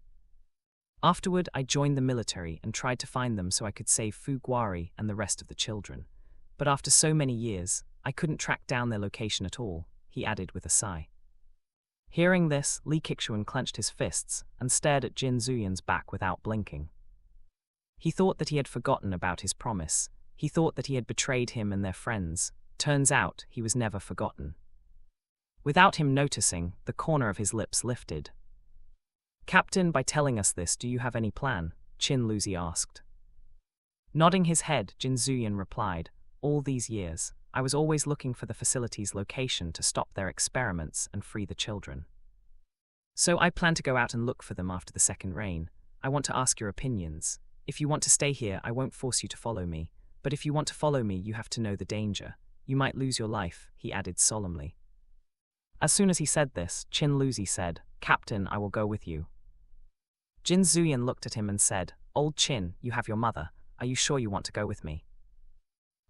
Afterward, I joined the military and tried to find them so I could save Fuguari and the rest of the children. But after so many years, I couldn't track down their location at all, he added with a sigh. Hearing this, Li Kixuan clenched his fists and stared at Jin Zuyan's back without blinking. He thought that he had forgotten about his promise. He thought that he had betrayed him and their friends. Turns out, he was never forgotten. Without him noticing, the corner of his lips lifted. "Captain, by telling us this, do you have any plan?" Qin Luzi asked. Nodding his head, Jin Zuyan replied, "All these years, I was always looking for the facility's location to stop their experiments and free the children. So I plan to go out and look for them after the second reign. I want to ask your opinions. If you want to stay here, I won't force you to follow me. But if you want to follow me, you have to know the danger. You might lose your life," he added solemnly. As soon as he said this, Qin Luzi said, "Captain, I will go with you." Jin Zuyan looked at him and said, "Old Qin, you have your mother. Are you sure you want to go with me?"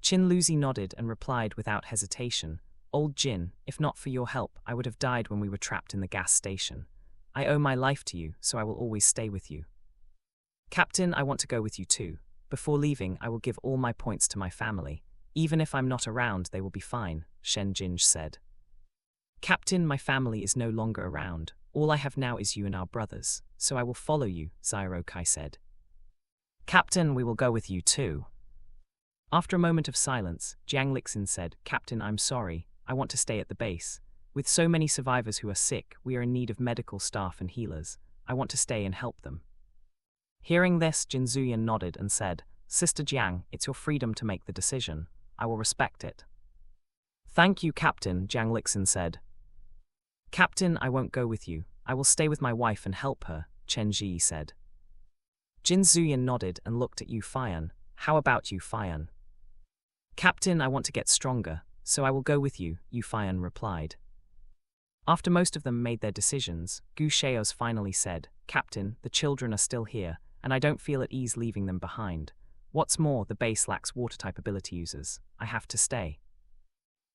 Qin Luzi nodded and replied without hesitation, "Old Jin, if not for your help, I would have died when we were trapped in the gas station. I owe my life to you, so I will always stay with you." "Captain, I want to go with you too. Before leaving, I will give all my points to my family. Even if I'm not around, they will be fine," Shen Jinj said. "Captain, my family is no longer around. All I have now is you and our brothers, so I will follow you," Xiao Kai said. "Captain, we will go with you too." After a moment of silence, Jiang Lixin said, "Captain, I'm sorry. I want to stay at the base. With so many survivors who are sick, we are in need of medical staff and healers. I want to stay and help them." Hearing this, Jin Zuyan nodded and said, "Sister Jiang, it's your freedom to make the decision. I will respect it." "Thank you, Captain," Jiang Lixin said. "Captain, I won't go with you. I will stay with my wife and help her," Chen Ji said. Jin Zuyan nodded and looked at Yu Fian. "How about you, Fian?" "Captain, I want to get stronger, so I will go with you," Yu Fian replied. After most of them made their decisions, Gu Shao's finally said, "Captain, the children are still here, and I don't feel at ease leaving them behind. What's more, the base lacks water-type ability users. I have to stay."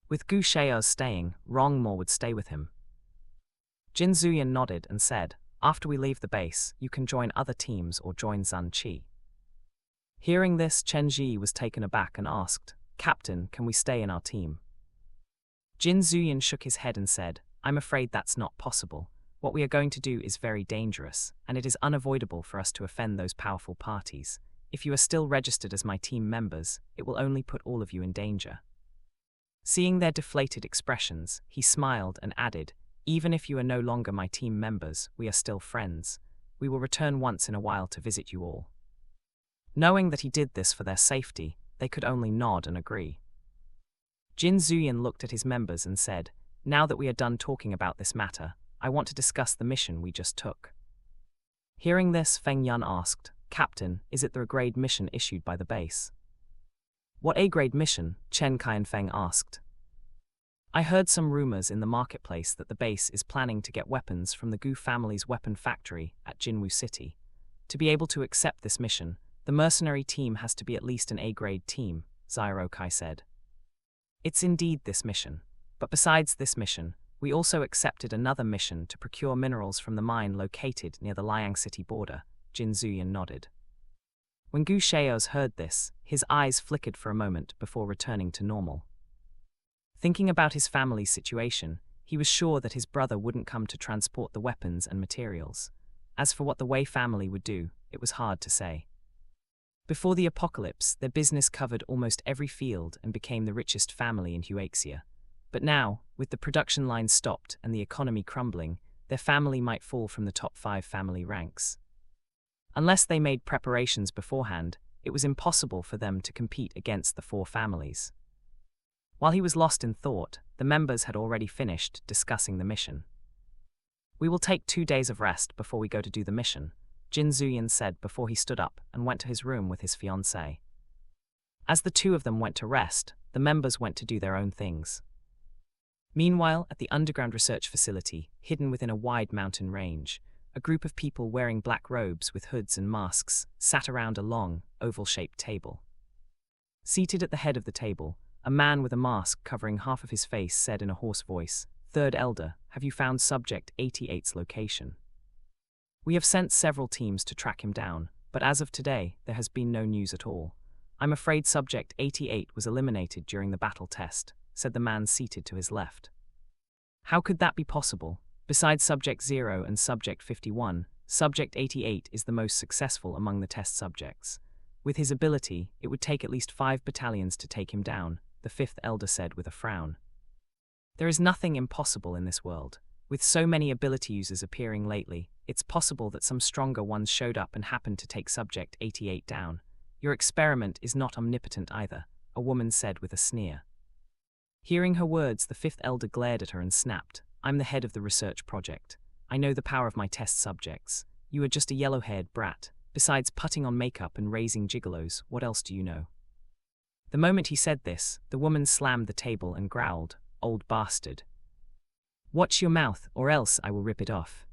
With Gu Shao's staying, Rongmo would stay with him. Jin Zuyan nodded and said, "After we leave the base, you can join other teams or join Zan Qi." Hearing this, Chen Ji was taken aback and asked, "Captain, can we stay in our team?" Jin Zuyan shook his head and said, "I'm afraid that's not possible. What we are going to do is very dangerous, and it is unavoidable for us to offend those powerful parties. If you are still registered as my team members, it will only put all of you in danger." Seeing their deflated expressions, he smiled and added, "Even if you are no longer my team members, we are still friends. We will return once in a while to visit you all." Knowing that he did this for their safety, they could only nod and agree. Jin Zuyan looked at his members and said, "Now that we are done talking about this matter, I want to discuss the mission we just took." Hearing this, Feng Yun asked, "Captain, is it the A-grade mission issued by the base?" "What A-grade mission?" Chen Kai and Feng asked. "I heard some rumors in the marketplace that the base is planning to get weapons from the Gu family's weapon factory at Jinwu City. To be able to accept this mission, the mercenary team has to be at least an A-grade team," Xiao Kai said. "It's indeed this mission. But besides this mission, we also accepted another mission to procure minerals from the mine located near the Liang City border," Jin Zuyan nodded. When Gu Shao's heard this, his eyes flickered for a moment before returning to normal. Thinking about his family's situation, he was sure that his brother wouldn't come to transport the weapons and materials. As for what the Wei family would do, it was hard to say. Before the apocalypse, their business covered almost every field and became the richest family in Huaxia. But now, with the production lines stopped and the economy crumbling, their family might fall from the top 5 family ranks. Unless they made preparations beforehand, it was impossible for them to compete against the 4 families. While he was lost in thought, the members had already finished discussing the mission. We will take 2 days of rest before we go to do the mission, Jin Zuyan said before he stood up and went to his room with his fiancée. As the two of them went to rest, the members went to do their own things. Meanwhile, at the underground research facility, hidden within a wide mountain range, a group of people wearing black robes with hoods and masks sat around a long, oval-shaped table. Seated at the head of the table, a man with a mask covering half of his face said in a hoarse voice, "Third Elder, have you found Subject 88's location? We have sent several teams to track him down, but as of today, there has been no news at all. I'm afraid Subject 88 was eliminated during the battle test," said the man seated to his left. "How could that be possible? Besides Subject 0 and Subject 51, Subject 88 is the most successful among the test subjects. With his ability, it would take at least 5 battalions to take him down," the fifth elder said with a frown. "There is nothing impossible in this world. With so many ability users appearing lately, it's possible that some stronger ones showed up and happened to take Subject 88 down. Your experiment is not omnipotent either," a woman said with a sneer. Hearing her words, the fifth elder glared at her and snapped, "I'm the head of the research project. I know the power of my test subjects. You are just a yellow-haired brat. Besides putting on makeup and raising gigolos, what else do you know?" The moment he said this, the woman slammed the table and growled, "Old bastard. Watch your mouth, or else I will rip it off."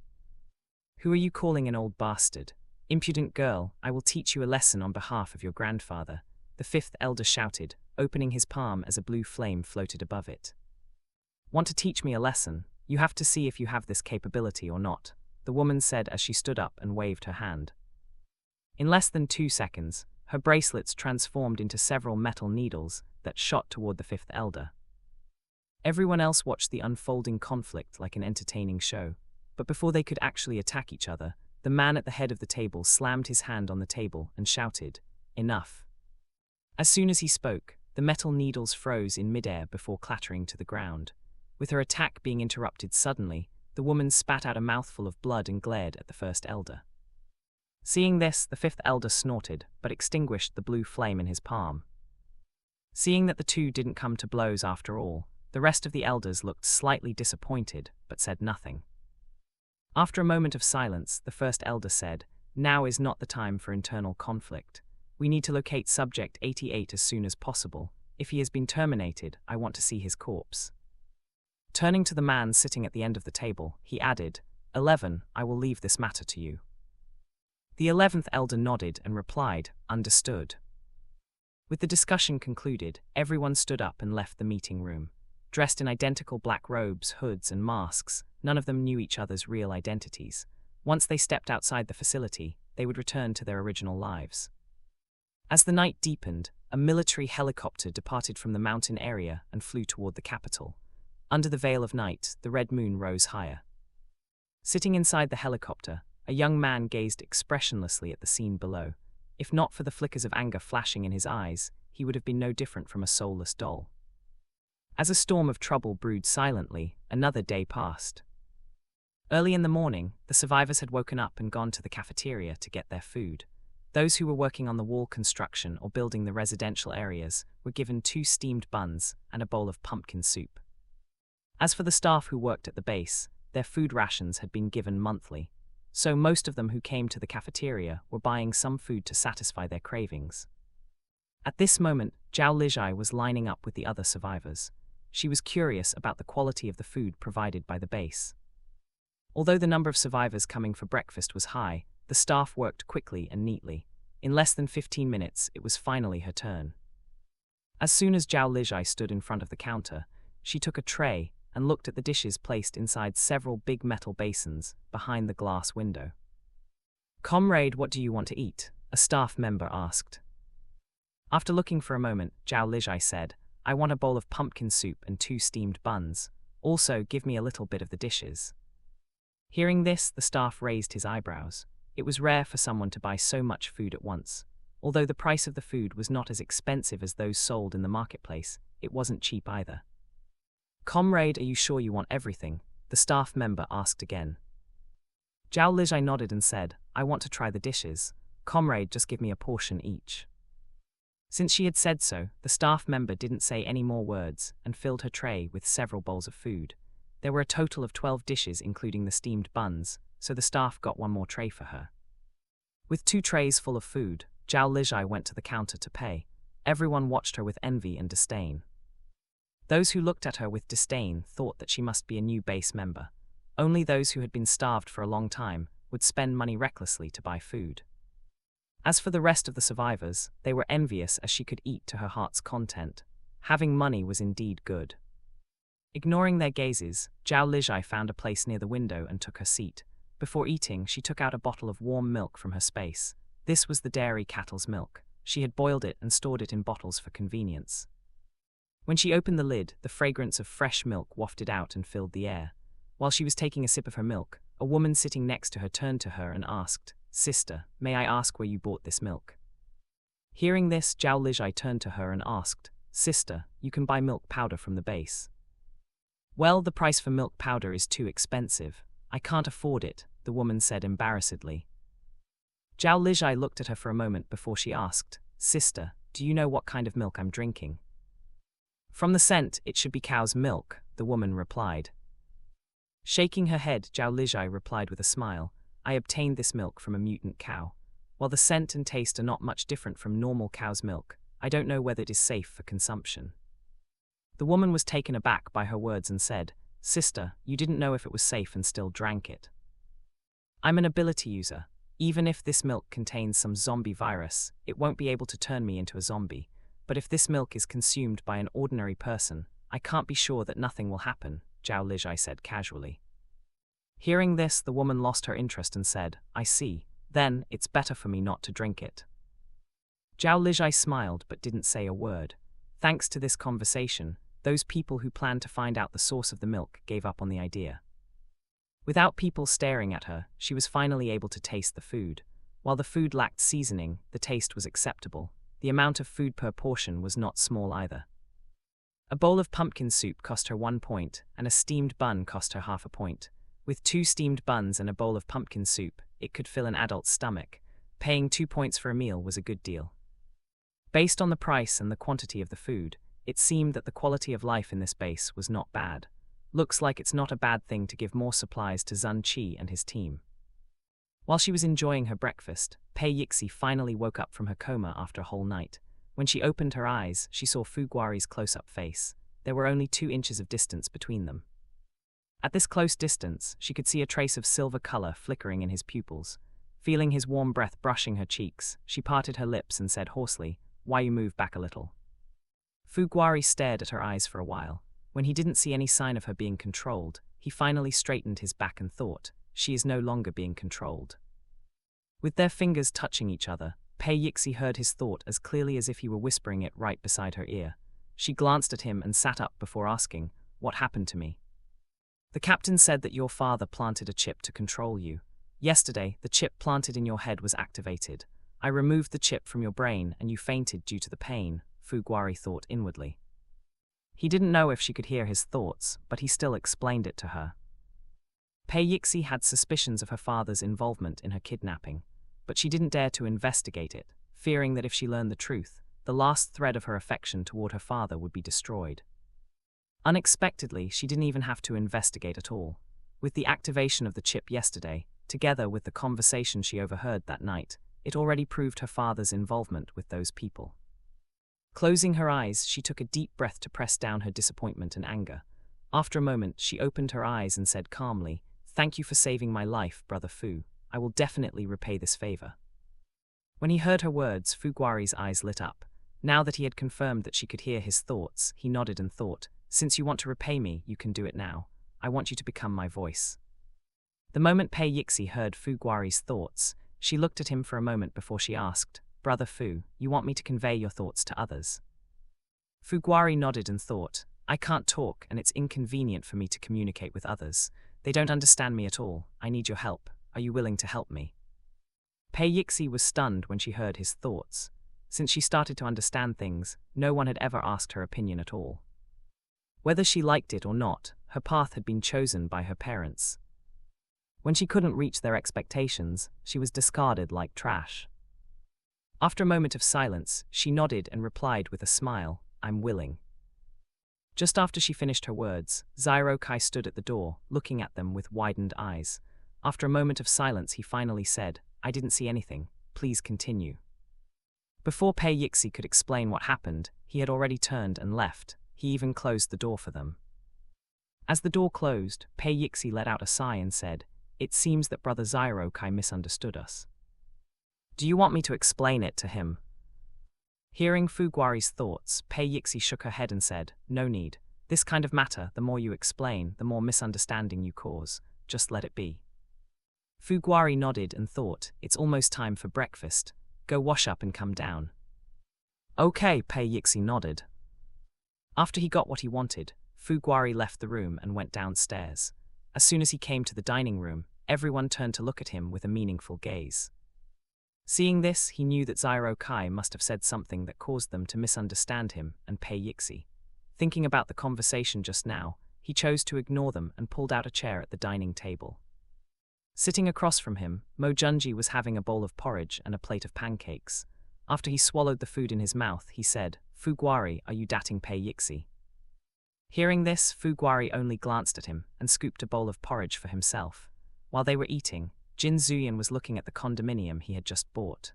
"Who are you calling an old bastard? Impudent girl, I will teach you a lesson on behalf of your grandfather," the fifth elder shouted, opening his palm as a blue flame floated above it. "Want to teach me a lesson? You have to see if you have this capability or not," the woman said as she stood up and waved her hand. In less than 2 seconds, her bracelets transformed into several metal needles that shot toward the fifth elder. Everyone else watched the unfolding conflict like an entertaining show, but before they could actually attack each other, the man at the head of the table slammed his hand on the table and shouted, "Enough." As soon as he spoke, the metal needles froze in midair before clattering to the ground. With her attack being interrupted suddenly, the woman spat out a mouthful of blood and glared at the first elder. Seeing this, the fifth elder snorted, but extinguished the blue flame in his palm. Seeing that the two didn't come to blows after all, the rest of the elders looked slightly disappointed, but said nothing. After a moment of silence, the first elder said, "Now is not the time for internal conflict. We need to locate Subject 88 as soon as possible. If he has been terminated, I want to see his corpse." Turning to the man sitting at the end of the table, he added, 11, I will leave this matter to you." The 11th elder nodded and replied, "Understood." With the discussion concluded, everyone stood up and left the meeting room. Dressed in identical black robes, hoods, and masks, none of them knew each other's real identities. Once they stepped outside the facility, they would return to their original lives. As the night deepened, a military helicopter departed from the mountain area and flew toward the capital. Under the veil of night, the red moon rose higher. Sitting inside the helicopter, a young man gazed expressionlessly at the scene below. If not for the flickers of anger flashing in his eyes, he would have been no different from a soulless doll. As a storm of trouble brewed silently, another day passed. Early in the morning, the survivors had woken up and gone to the cafeteria to get their food. Those who were working on the wall construction or building the residential areas were given 2 steamed buns and a bowl of pumpkin soup. As for the staff who worked at the base, their food rations had been given monthly, so most of them who came to the cafeteria were buying some food to satisfy their cravings. At this moment, Zhao Lijai was lining up with the other survivors. She was curious about the quality of the food provided by the base. Although the number of survivors coming for breakfast was high, the staff worked quickly and neatly. In less than 15 minutes, it was finally her turn. As soon as Zhao Lijai stood in front of the counter, she took a tray and looked at the dishes placed inside several big metal basins behind the glass window. "Comrade, what do you want to eat?" a staff member asked. After looking for a moment, Zhao Lijai said, "I want a bowl of pumpkin soup and 2 steamed buns. Also, give me a little bit of the dishes." Hearing this, the staff raised his eyebrows. It was rare for someone to buy so much food at once. Although the price of the food was not as expensive as those sold in the marketplace, it wasn't cheap either. "Comrade, are you sure you want everything?" the staff member asked again. Zhao Lijai nodded and said, "I want to try the dishes. Comrade, just give me a portion each." Since she had said so, the staff member didn't say any more words and filled her tray with several bowls of food. There were a total of 12 dishes including the steamed buns, so the staff got one more tray for her. With 2 trays full of food, Zhao Lijai went to the counter to pay. Everyone watched her with envy and disdain. Those who looked at her with disdain thought that she must be a new base member. Only those who had been starved for a long time would spend money recklessly to buy food. As for the rest of the survivors, they were envious as she could eat to her heart's content. Having money was indeed good. Ignoring their gazes, Zhao Lijai found a place near the window and took her seat. Before eating, she took out a bottle of warm milk from her space. This was the dairy cattle's milk. She had boiled it and stored it in bottles for convenience. When she opened the lid, the fragrance of fresh milk wafted out and filled the air. While she was taking a sip of her milk, a woman sitting next to her turned to her and asked, "Sister, may I ask where you bought this milk?" Hearing this, Zhao Lijai turned to her and asked, "Sister, you can buy milk powder from the base." "Well, the price for milk powder is too expensive. I can't afford it," the woman said embarrassedly. Zhao Lijai looked at her for a moment before she asked, "Sister, do you know what kind of milk I'm drinking?" "From the scent, it should be cow's milk," the woman replied. Shaking her head, Zhao Lijai replied with a smile, "I obtained this milk from a mutant cow. While the scent and taste are not much different from normal cow's milk, I don't know whether it is safe for consumption." The woman was taken aback by her words and said, "Sister, you didn't know if it was safe and still drank it." "I'm an ability user. Even if this milk contains some zombie virus, it won't be able to turn me into a zombie. But if this milk is consumed by an ordinary person, I can't be sure that nothing will happen," Zhao Lijai said casually. Hearing this, the woman lost her interest and said, "I see. Then, it's better for me not to drink it." Zhao Lijai smiled but didn't say a word. Thanks to this conversation, those people who planned to find out the source of the milk gave up on the idea. Without people staring at her, she was finally able to taste the food. While the food lacked seasoning, the taste was acceptable. The amount of food per portion was not small either. A bowl of pumpkin soup cost her 1 point, and a steamed bun cost her half a point. With 2 steamed buns and a bowl of pumpkin soup, it could fill an adult's stomach. Paying 2 points for a meal was a good deal. Based on the price and the quantity of the food, it seemed that the quality of life in this base was not bad. Looks like it's not a bad thing to give more supplies to Zun Qi and his team. While she was enjoying her breakfast, Pei Yixi finally woke up from her coma after a whole night. When she opened her eyes, she saw Fu Guari's close-up face. There were only 2 inches of distance between them. At this close distance, she could see a trace of silver color flickering in his pupils. Feeling his warm breath brushing her cheeks, she parted her lips and said hoarsely, "Why you move back a little?" Fu Guari stared at her eyes for a while. When he didn't see any sign of her being controlled, he finally straightened his back and thought, she is no longer being controlled. With their fingers touching each other, Pei Yixi heard his thought as clearly as if he were whispering it right beside her ear. She glanced at him and sat up before asking, "What happened to me?" "The captain said that your father planted a chip to control you. Yesterday, the chip planted in your head was activated. I removed the chip from your brain and you fainted due to the pain," Fu Guari thought inwardly. He didn't know if she could hear his thoughts, but he still explained it to her. Pei Yixi had suspicions of her father's involvement in her kidnapping, but she didn't dare to investigate it, fearing that if she learned the truth, the last thread of her affection toward her father would be destroyed. Unexpectedly, she didn't even have to investigate at all. With the activation of the chip yesterday, together with the conversation she overheard that night, it already proved her father's involvement with those people. Closing her eyes, she took a deep breath to press down her disappointment and anger. After a moment, she opened her eyes and said calmly, "Thank you for saving my life, Brother Fu. I will definitely repay this favor." When he heard her words, Fu Guari's eyes lit up. Now that he had confirmed that she could hear his thoughts, he nodded and thought, "Since you want to repay me, you can do it now. I want you to become my voice." The moment Pei Yixi heard Fu Guari's thoughts, she looked at him for a moment before she asked, "Brother Fu, you want me to convey your thoughts to others?" Fu Guari nodded and thought, "I can't talk and it's inconvenient for me to communicate with others. They don't understand me at all. I need your help. Are you willing to help me?" Pei Yixi was stunned when she heard his thoughts. Since she started to understand things, no one had ever asked her opinion at all. Whether she liked it or not, her path had been chosen by her parents. When she couldn't reach their expectations, she was discarded like trash. After a moment of silence, she nodded and replied with a smile, "I'm willing." Just after she finished her words, Zyro Kai stood at the door, looking at them with widened eyes. After a moment of silence, he finally said, I didn't see anything. Please continue. Before Pei Yixi could explain what happened, he had already turned and left. He even closed the door for them. As the door closed, Pei Yixi let out a sigh and said, It seems that Brother Zyro Kai misunderstood us. Do you want me to explain it to him? Hearing Fuguari's thoughts, Pei Yixi shook her head and said, No need. This kind of matter, the more you explain, the more misunderstanding you cause. Just let it be. Fuguari nodded and thought, It's almost time for breakfast. Go wash up and come down. Okay, Pei Yixi nodded. After he got what he wanted, Fuguari left the room and went downstairs. As soon as he came to the dining room, everyone turned to look at him with a meaningful gaze. Seeing this, he knew that Zyro Kai must have said something that caused them to misunderstand him and Pei Yixi. Thinking about the conversation just now, he chose to ignore them and pulled out a chair at the dining table. Sitting across from him, Mo Junji was having a bowl of porridge and a plate of pancakes. After he swallowed the food in his mouth, he said, Fuguari, are you dating Pei Yixi? Hearing this, Fuguari only glanced at him and scooped a bowl of porridge for himself. While they were eating, Jin Zuyan was looking at the condominium he had just bought.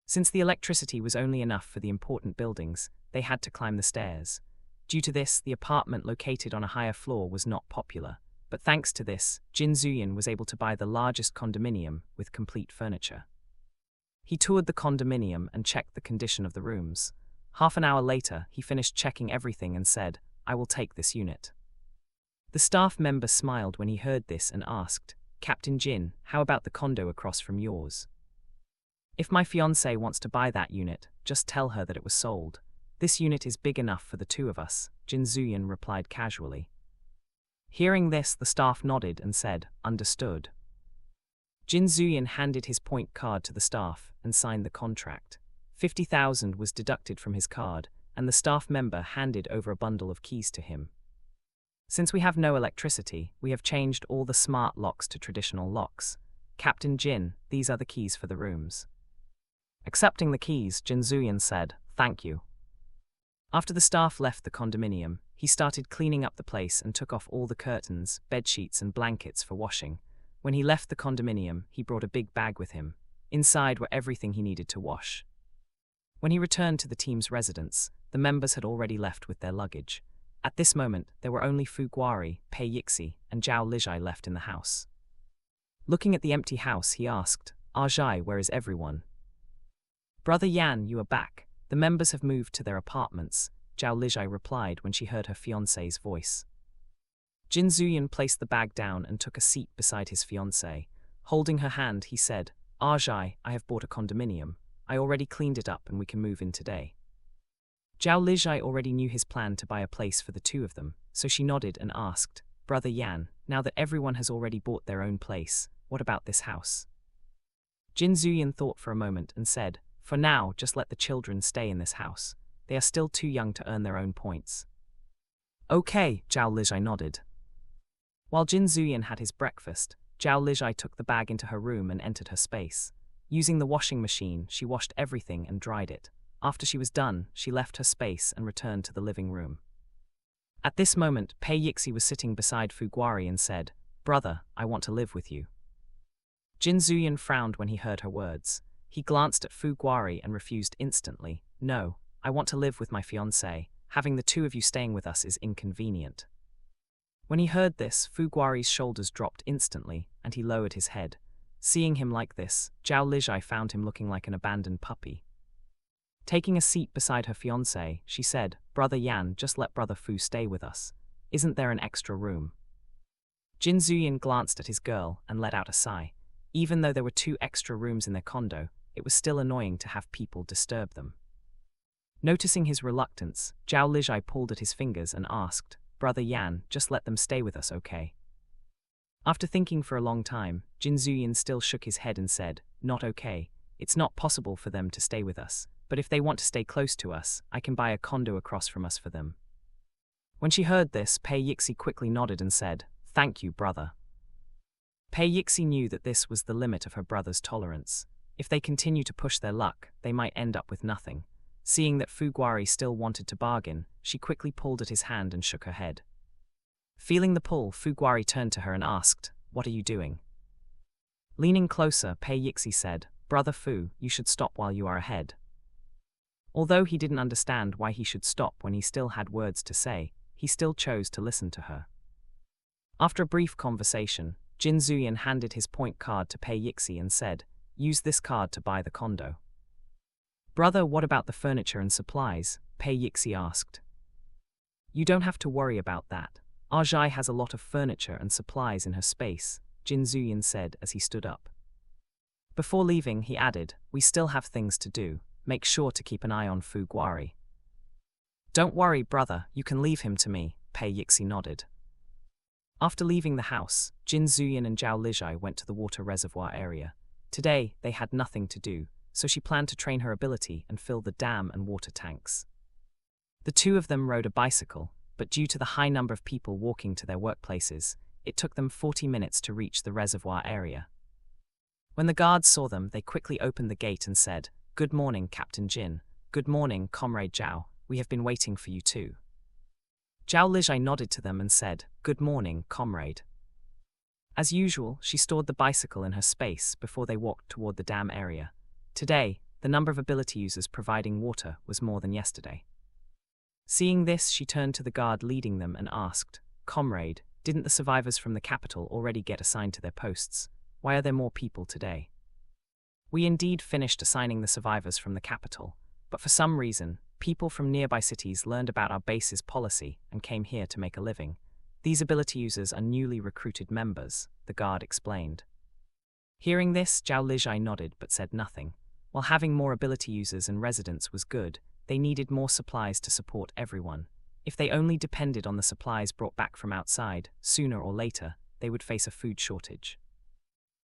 Since the electricity was only enough for the important buildings, they had to climb the stairs. Due to this, the apartment located on a higher floor was not popular. But thanks to this, Jin Zuyan was able to buy the largest condominium with complete furniture. He toured the condominium and checked the condition of the rooms. Half an hour later, he finished checking everything and said, I will take this unit. The staff member smiled when he heard this and asked, Captain Jin, how about the condo across from yours? If my fiancé wants to buy that unit, just tell her that it was sold. This unit is big enough for the two of us, Jin Zuyan replied casually. Hearing this, the staff nodded and said, Understood. Jin Zuyan handed his point card to the staff and signed the contract. 50,000 was deducted from his card, and the staff member handed over a bundle of keys to him. Since we have no electricity, we have changed all the smart locks to traditional locks. Captain Jin, these are the keys for the rooms. Accepting the keys, Jin Zuyan said, Thank you. After the staff left the condominium, he started cleaning up the place and took off all the curtains, bedsheets and blankets for washing. When he left the condominium, he brought a big bag with him. Inside were everything he needed to wash. When he returned to the team's residence, the members had already left with their luggage. At this moment, there were only Fuguari, Pei Yixi, and Zhao Lijai left in the house. Looking at the empty house, he asked, Aitg, where is everyone? Brother Yan, you are back. The members have moved to their apartments, Zhao Lijai replied when she heard her fiancé's voice. Jin Zuyan placed the bag down and took a seat beside his fiancée. Holding her hand, he said, Aitg, I have bought a condominium. I already cleaned it up and we can move in today. Zhao Lijai already knew his plan to buy a place for the two of them, so she nodded and asked, Brother Yan, now that everyone has already bought their own place, what about this house? Jin Zuyan thought for a moment and said, For now, just let the children stay in this house. They are still too young to earn their own points. Okay, Zhao Lijai nodded. While Jin Zuyan had his breakfast, Zhao Lijai took the bag into her room and entered her space. Using the washing machine, she washed everything and dried it. After she was done, she left her space and returned to the living room. At this moment, Pei Yixi was sitting beside Fuguari and said, Brother, I want to live with you. Jin Zuyan frowned when he heard her words. He glanced at Fuguari and refused instantly. No, I want to live with my fiancée. Having the two of you staying with us is inconvenient. When he heard this, Fuguari's shoulders dropped instantly, and he lowered his head. Seeing him like this, Zhao Lijai found him looking like an abandoned puppy. Taking a seat beside her fiancé, she said, Brother Yan, just let Brother Fu stay with us. Isn't there an extra room? Jin Zuyan glanced at his girl and let out a sigh. Even though there were 2 extra rooms in their condo, it was still annoying to have people disturb them. Noticing his reluctance, Zhao Lijai pulled at his fingers and asked, Brother Yan, just let them stay with us, okay? After thinking for a long time, Jin Zuyan still shook his head and said, Not okay. It's not possible for them to stay with us, but if they want to stay close to us, I can buy a condo across from us for them. When she heard this, Pei Yixi quickly nodded and said, Thank you, brother. Pei Yixi knew that this was the limit of her brother's tolerance. If they continue to push their luck, they might end up with nothing. Seeing that Fuguari still wanted to bargain, she quickly pulled at his hand and shook her head. Feeling the pull, Fuguari turned to her and asked, "What are you doing?" Leaning closer, Pei Yixi said, "Brother Fu, you should stop while you are ahead." Although he didn't understand why he should stop when he still had words to say, he still chose to listen to her. After a brief conversation, Jin Zuyan handed his point card to Pei Yixi and said, "Use this card to buy the condo." "Brother, what about the furniture and supplies?" Pei Yixi asked. "You don't have to worry about that. Aitg has a lot of furniture and supplies in her space," Jin Zuyan said as he stood up. Before leaving, he added, "We still have things to do. Make sure to keep an eye on Fuguari." "Don't worry, brother, you can leave him to me," Pei Yixi nodded. After leaving the house, Jin Zuyan and Zhao Lijai went to the water reservoir area. Today, they had nothing to do, so she planned to train her ability and fill the dam and water tanks. The two of them rode a bicycle, but due to the high number of people walking to their workplaces, it took them 40 minutes to reach the reservoir area. When the guards saw them, they quickly opened the gate and said, "Good morning, Captain Jin. Good morning, Comrade Zhao. We have been waiting for you too." Zhao Lijai nodded to them and said, "Good morning, comrade." As usual, she stored the bicycle in her space before they walked toward the dam area. Today, the number of ability users providing water was more than yesterday. Seeing this, she turned to the guard leading them and asked, "Comrade, didn't the survivors from the capital already get assigned to their posts? Why are there more people today?" "We indeed finished assigning the survivors from the capital, but for some reason, people from nearby cities learned about our base's policy and came here to make a living. These ability users are newly recruited members," the guard explained. Hearing this, Zhao Lijai nodded but said nothing. While having more ability users and residents was good, they needed more supplies to support everyone. If they only depended on the supplies brought back from outside, sooner or later, they would face a food shortage.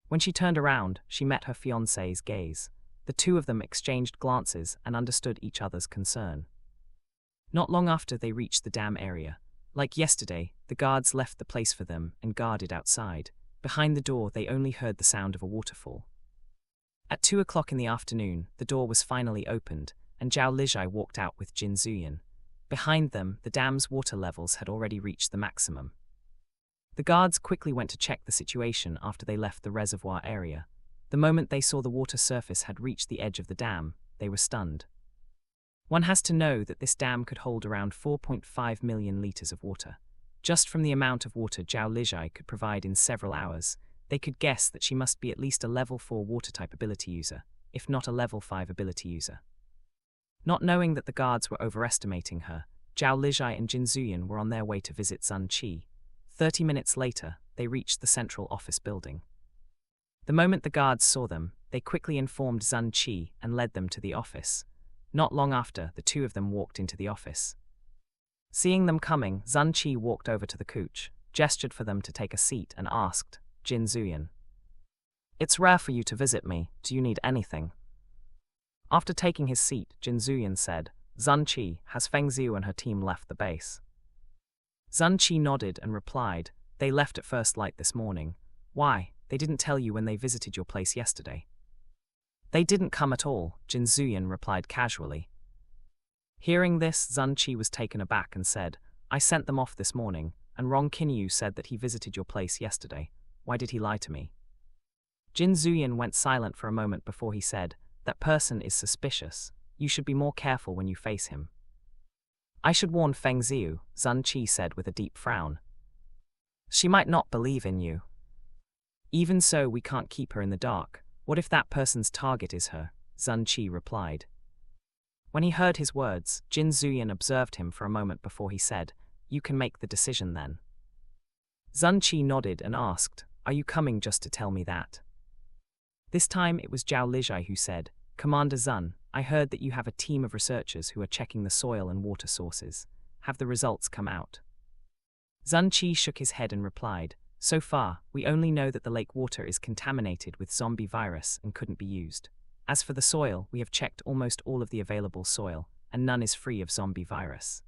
When she turned around, she met her fiancé's gaze. The two of them exchanged glances and understood each other's concern. Not long after they reached the dam area. Like yesterday, the guards left the place for them and guarded outside. Behind the door, they only heard the sound of a waterfall. At 2 o'clock in the afternoon, the door was finally opened, and Zhao Lijai walked out with Jin Zuyan. Behind them, the dam's water levels had already reached the maximum. The guards quickly went to check the situation after they left the reservoir area. The moment they saw the water surface had reached the edge of the dam, they were stunned. One has to know that this dam could hold around 4.5 million liters of water. Just from the amount of water Zhao Lijai could provide in several hours, they could guess that she must be at least a level 4 water-type ability user, if not a level 5 ability user. Not knowing that the guards were overestimating her, Zhao Lijai and Jin Zuyan were on their way to visit Zun Qi. 30 minutes later, they reached the central office building. The moment the guards saw them, they quickly informed Zun Qi and led them to the office. Not long after, the two of them walked into the office. Seeing them coming, Zun Qi walked over to the couch, gestured for them to take a seat and asked, "Jin Zuyan, it's rare for you to visit me. Do you need anything?" After taking his seat, Jin Zuyan said, "Zun Qi, has Feng Xiu and her team left the base?" Zun Qi nodded and replied, "They left at first light this morning. Why, they didn't tell you when they visited your place yesterday?" "They didn't come at all," Jin Zuyan replied casually. Hearing this, Zun Qi was taken aback and said, "I sent them off this morning, and Rong Qinyu said that he visited your place yesterday. Why did he lie to me?" Jin Zuyan went silent for a moment before he said, "That person is suspicious. You should be more careful when you face him." "I should warn Feng Xiu," Zun Qi said with a deep frown. "She might not believe in you." "Even so, we can't keep her in the dark. What if that person's target is her?" Zun Qi replied. When he heard his words, Jin Zuyan observed him for a moment before he said, "You can make the decision then." Zun Qi nodded and asked, "Are you coming just to tell me that?" This time it was Zhao Lijai who said, "Commander Zun, I heard that you have a team of researchers who are checking the soil and water sources. Have the results come out?" Zun Qi shook his head and replied, "So far, we only know that the lake water is contaminated with zombie virus and couldn't be used. As for the soil, we have checked almost all of the available soil, and none is free of zombie virus.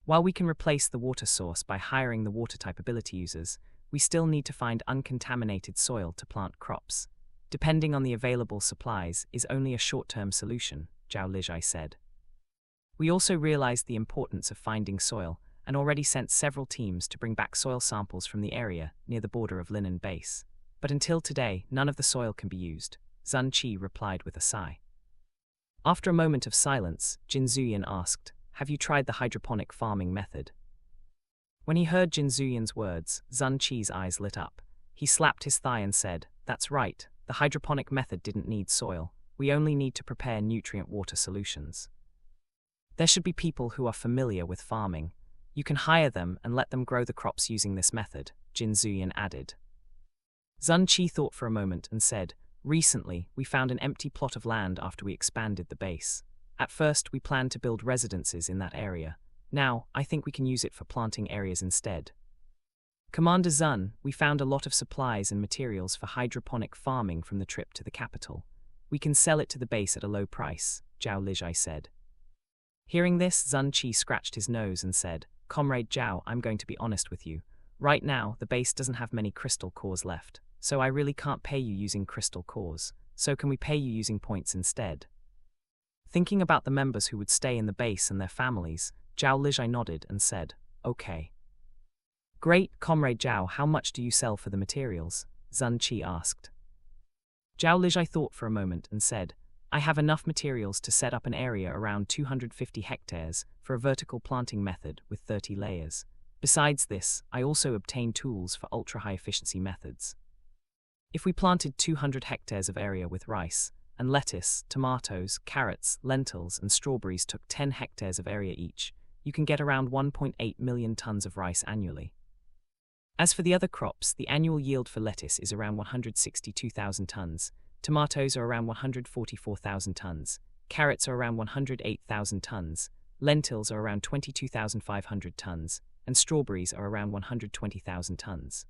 While we can replace the water source by hiring the water-type ability users, we still need to find uncontaminated soil to plant crops. Depending on the available supplies is only a short-term solution," Zhao Lijai said. We also realized the importance of finding soil and already sent several teams to bring back soil samples from the area near the border of Linen Base. But until today, none of the soil can be used, Zun Qi replied with a sigh. After a moment of silence, Jin Zuyan asked, "Have you tried the hydroponic farming method?" When he heard Jin Zuyan's words, Zun Qi's eyes lit up. He slapped his thigh and said, "That's right, the hydroponic method didn't need soil. We only need to prepare nutrient water solutions. There should be people who are familiar with farming. You can hire them and let them grow the crops using this method," Jin Zuyan added. Zun Qi thought for a moment and said, "Recently, we found an empty plot of land after we expanded the base. At first, we planned to build residences in that area. Now, I think we can use it for planting areas instead." "Commander Zun, we found a lot of supplies and materials for hydroponic farming from the trip to the capital. We can sell it to the base at a low price," Zhao Lijai said. Hearing this, Zun Qi scratched his nose and said, "Comrade Zhao, I'm going to be honest with you. Right now, the base doesn't have many crystal cores left, so I really can't pay you using crystal cores. So can we pay you using points instead?" Thinking about the members who would stay in the base and their families, Zhao Lijai nodded and said, "Okay." "Great, Comrade Zhao, how much do you sell for the materials?" Zun Qi asked. Zhao Lijai thought for a moment and said, "I have enough materials to set up an area around 250 hectares for a vertical planting method with 30 layers. Besides this, I also obtained tools for ultra-high efficiency methods. If we planted 200 hectares of area with rice, and lettuce, tomatoes, carrots, lentils, and strawberries took 10 hectares of area each, you can get around 1.8 million tons of rice annually. As for the other crops, the annual yield for lettuce is around 162,000 tons, tomatoes are around 144,000 tons, carrots are around 108,000 tons, lentils are around 22,500 tons, and strawberries are around 120,000 tons."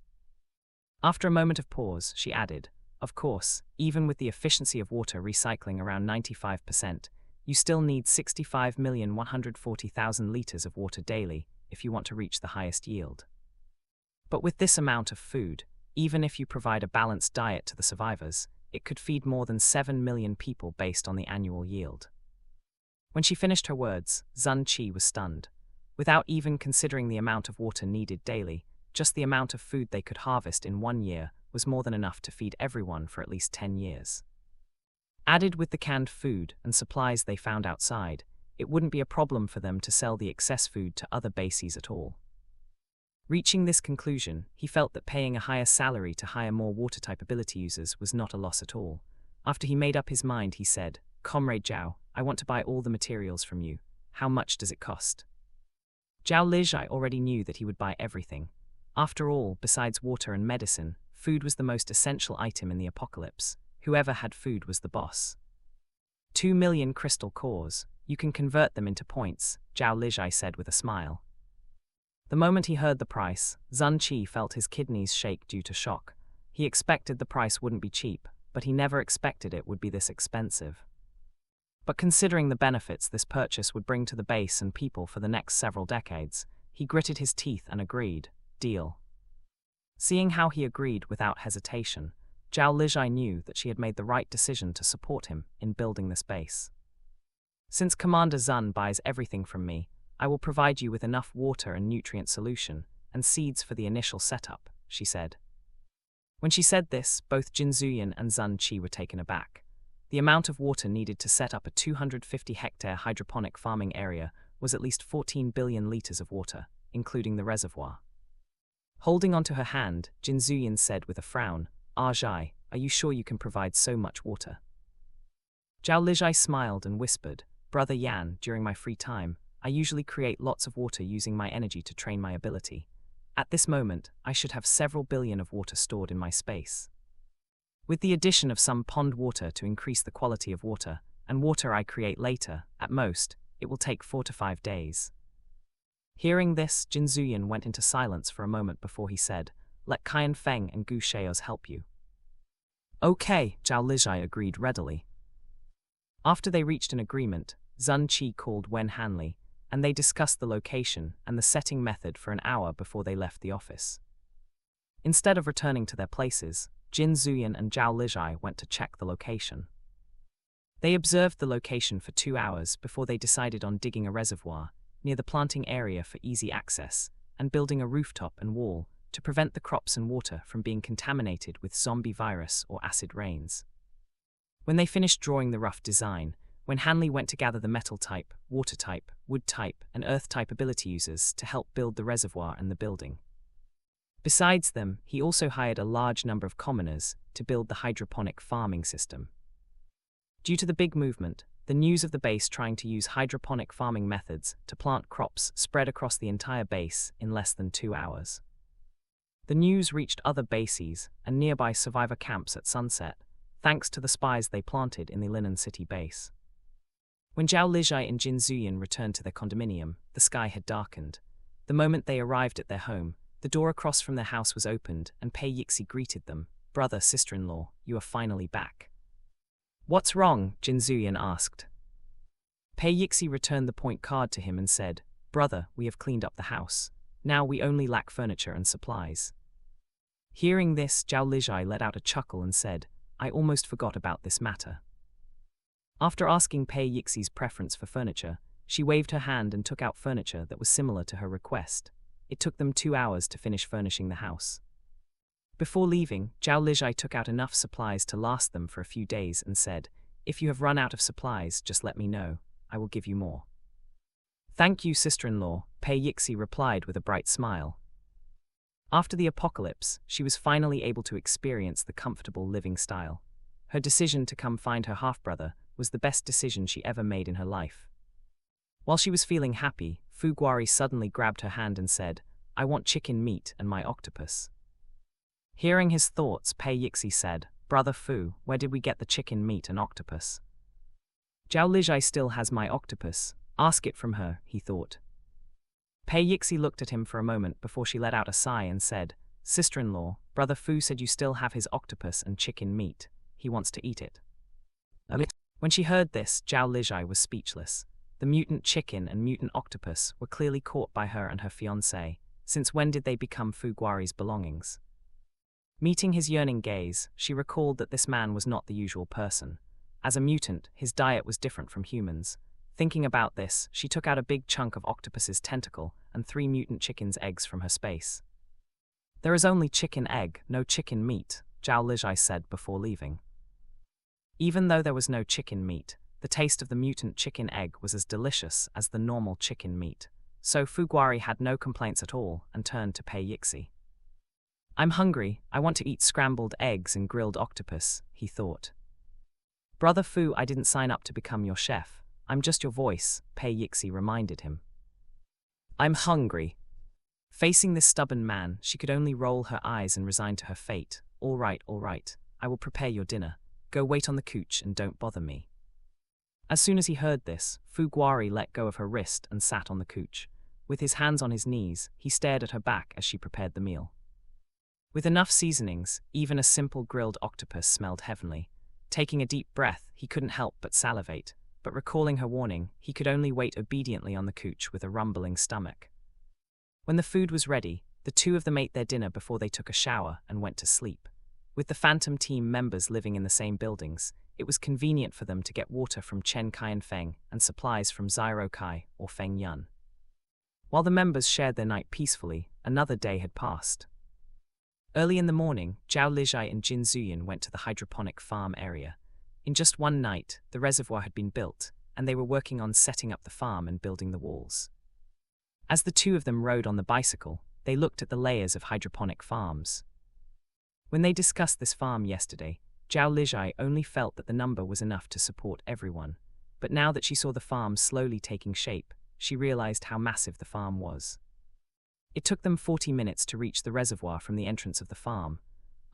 After a moment of pause, she added, "Of course, even with the efficiency of water recycling around 95%, you still need 65,140,000 liters of water daily if you want to reach the highest yield. But with this amount of food, even if you provide a balanced diet to the survivors, it could feed more than 7 million people based on the annual yield." When she finished her words, Zun Qi was stunned. Without even considering the amount of water needed daily, just the amount of food they could harvest in 1 year was more than enough to feed everyone for at least 10 years. Added with the canned food and supplies they found outside, it wouldn't be a problem for them to sell the excess food to other bases at all. Reaching this conclusion, he felt that paying a higher salary to hire more water-type ability users was not a loss at all. After he made up his mind, he said, "Comrade Zhao, I want to buy all the materials from you. How much does it cost?" Zhao Lijai already knew that he would buy everything. After all, besides water and medicine, food was the most essential item in the apocalypse. Whoever had food was the boss. 2 million crystal cores. You can convert them into points, Zhao Lijai said with a smile. The moment he heard the price, Zun Qi felt his kidneys shake due to shock. He expected the price wouldn't be cheap, but he never expected it would be this expensive. But considering the benefits this purchase would bring to the base and people for the next several decades, he gritted his teeth and agreed, "Deal." Seeing how he agreed without hesitation, Zhao Lijai knew that she had made the right decision to support him in building this base. "Since Commander Zun buys everything from me, I will provide you with enough water and nutrient solution, and seeds for the initial setup," she said. When she said this, both Jin Zuyan and Zun Qi were taken aback. The amount of water needed to set up a 250-hectare hydroponic farming area was at least 14 billion liters of water, including the reservoir. Holding onto her hand, Jin Zuyan said with a frown, "Aitg, are you sure you can provide so much water?" Zhao Lijai smiled and whispered, "Brother Yan, during my free time, I usually create lots of water using my energy to train my ability. At this moment, I should have several billion of water stored in my space. With the addition of some pond water to increase the quality of water, and water I create later, at most, it will take 4 to 5 days." Hearing this, Jin Zuyan went into silence for a moment before he said, "Let Qian Feng and Gu Shao's help you." "Okay," Zhao Lijai agreed readily. After they reached an agreement, Zun Qi called Wen Hanli, and they discussed the location and the setting method for an hour before they left the office. Instead of returning to their places, Jin Zuyan and Zhao Lijai went to check the location. They observed the location for 2 hours before they decided on digging a reservoir near the planting area for easy access and building a rooftop and wall to prevent the crops and water from being contaminated with zombie virus or acid rains. When they finished drawing the rough design, when Hanley went to gather the metal type, water type, wood type, and earth type ability users to help build the reservoir and the building. Besides them, he also hired a large number of commoners to build the hydroponic farming system. Due to the big movement, the news of the base trying to use hydroponic farming methods to plant crops spread across the entire base in less than 2 hours. The news reached other bases and nearby survivor camps at sunset, thanks to the spies they planted in the Linen City base. When Zhao Lijai and Jin Zuyin returned to their condominium, the sky had darkened. The moment they arrived at their home, the door across from their house was opened and Pei Yixi greeted them. "Brother, sister-in-law, you are finally back." "What's wrong?" Jin Zuyin asked. Pei Yixi returned the point card to him and said, "Brother, we have cleaned up the house. Now we only lack furniture and supplies." Hearing this, Zhao Lijai let out a chuckle and said, "I almost forgot about this matter." After asking Pei Yixi's preference for furniture, she waved her hand and took out furniture that was similar to her request. It took them 2 hours to finish furnishing the house. Before leaving, Zhao Lijai took out enough supplies to last them for a few days and said, "If you have run out of supplies, just let me know. I will give you more." "Thank you, sister-in-law," Pei Yixi replied with a bright smile. After the apocalypse, she was finally able to experience the comfortable living style. Her decision to come find her half-brother was the best decision she ever made in her life. While she was feeling happy, Fu Guari suddenly grabbed her hand and said, "I want chicken meat and my octopus." Hearing his thoughts, Pei Yixi said, "Brother Fu, where did we get the chicken meat and octopus?" "Zhao Lijai still has my octopus. Ask it from her," he thought. Pei Yixi looked at him for a moment before she let out a sigh and said, "Sister-in-law, Brother Fu said you still have his octopus and chicken meat. He wants to eat it." When she heard this, Zhao Lijai was speechless. The mutant chicken and mutant octopus were clearly caught by her and her fiancé. Since when did they become Fu Guari's belongings? Meeting his yearning gaze, she recalled that this man was not the usual person. As a mutant, his diet was different from humans. Thinking about this, she took out a big chunk of octopus's tentacle and 3 mutant chicken's eggs from her space. "There is only chicken egg, no chicken meat," Zhao Lijai said before leaving. Even though there was no chicken meat, the taste of the mutant chicken egg was as delicious as the normal chicken meat, so Fu Guari had no complaints at all and turned to Pei Yixi. "I'm hungry, I want to eat scrambled eggs and grilled octopus," he thought. "Brother Fu, I didn't sign up to become your chef. I'm just your voice," Pei Yixi reminded him. "I'm hungry." Facing this stubborn man, she could only roll her eyes and resign to her fate. All right, I will prepare your dinner. Go wait on the couch and don't bother me." As soon as he heard this, Fu Guari let go of her wrist and sat on the couch. With his hands on his knees, he stared at her back as she prepared the meal. With enough seasonings, even a simple grilled octopus smelled heavenly. Taking a deep breath, he couldn't help but salivate, but recalling her warning, he could only wait obediently on the couch with a rumbling stomach. When the food was ready, the two of them ate their dinner before they took a shower and went to sleep. With the Phantom team members living in the same buildings, it was convenient for them to get water from Chen Kai and Feng and supplies from Zyro Kai or Feng Yun. While the members shared their night peacefully, another day had passed. Early in the morning, Zhao Lijai and Jin Zuyin went to the hydroponic farm area. In just one night, the reservoir had been built, and they were working on setting up the farm and building the walls. As the two of them rode on the bicycle, they looked at the layers of hydroponic farms. When they discussed this farm yesterday, Zhao Lijai only felt that the number was enough to support everyone, but now that she saw the farm slowly taking shape, she realized how massive the farm was. It took them 40 minutes to reach the reservoir from the entrance of the farm.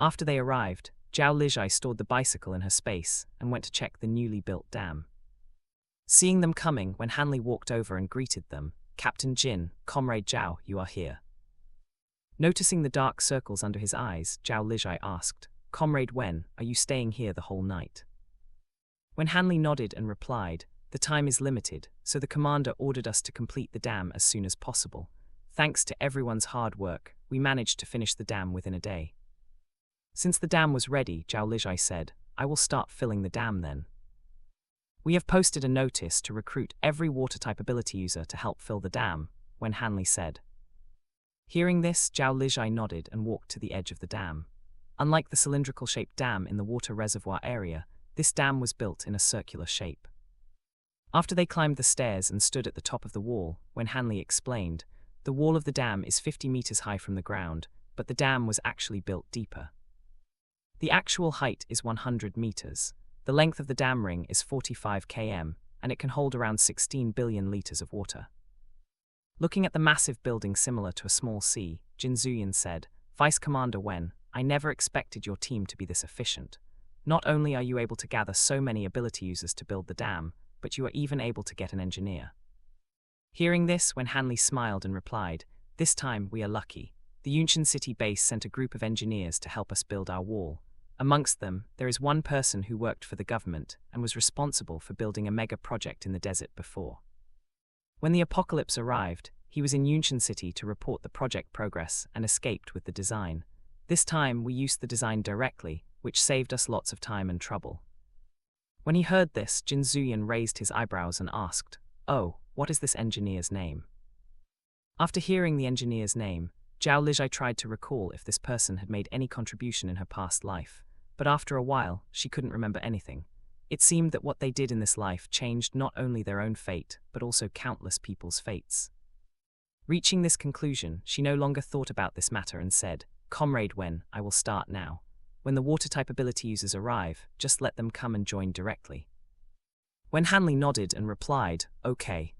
After they arrived, Zhao Lijai stored the bicycle in her space and went to check the newly built dam. Seeing them coming, when Hanley walked over and greeted them, "Captain Jin, Comrade Zhao, you are here." Noticing the dark circles under his eyes, Zhao Lijai asked, "Comrade Wen, are you staying here the whole night?" When Hanley nodded and replied, "The time is limited, so the commander ordered us to complete the dam as soon as possible. Thanks to everyone's hard work, we managed to finish the dam within a day." Since the dam was ready, Zhao Lijai said, "I will start filling the dam then." We have posted a notice to recruit every water-type ability user to help fill the dam, Wen Hanli said. Hearing this, Zhao Lijai nodded and walked to the edge of the dam. Unlike the cylindrical-shaped dam in the water reservoir area, this dam was built in a circular shape. After they climbed the stairs and stood at the top of the wall, Wen Hanli explained, the wall of the dam is 50 meters high from the ground, but the dam was actually built deeper. The actual height is 100 meters. The length of the dam ring is 45 km, and it can hold around 16 billion liters of water. Looking at the massive building similar to a small sea, Jin Zuyan said, Vice Commander Wen, I never expected your team to be this efficient. Not only are you able to gather so many ability users to build the dam, but you are even able to get an engineer. Hearing this, Wen Hanli smiled and replied, This time we are lucky. The Yunshan City base sent a group of engineers to help us build our wall. Amongst them, there is one person who worked for the government and was responsible for building a mega project in the desert before. When the apocalypse arrived, he was in Yunshan City to report the project progress and escaped with the design. This time we used the design directly, which saved us lots of time and trouble. When he heard this, Jin Zuyan raised his eyebrows and asked, Oh, what is this engineer's name? After hearing the engineer's name, Zhao Lijai tried to recall if this person had made any contribution in her past life, but after a while, she couldn't remember anything. It seemed that what they did in this life changed not only their own fate, but also countless people's fates. Reaching this conclusion, she no longer thought about this matter and said, Comrade Wen, I will start now. When the water-type ability users arrive, just let them come and join directly. Wen Hanli nodded and replied, Okay.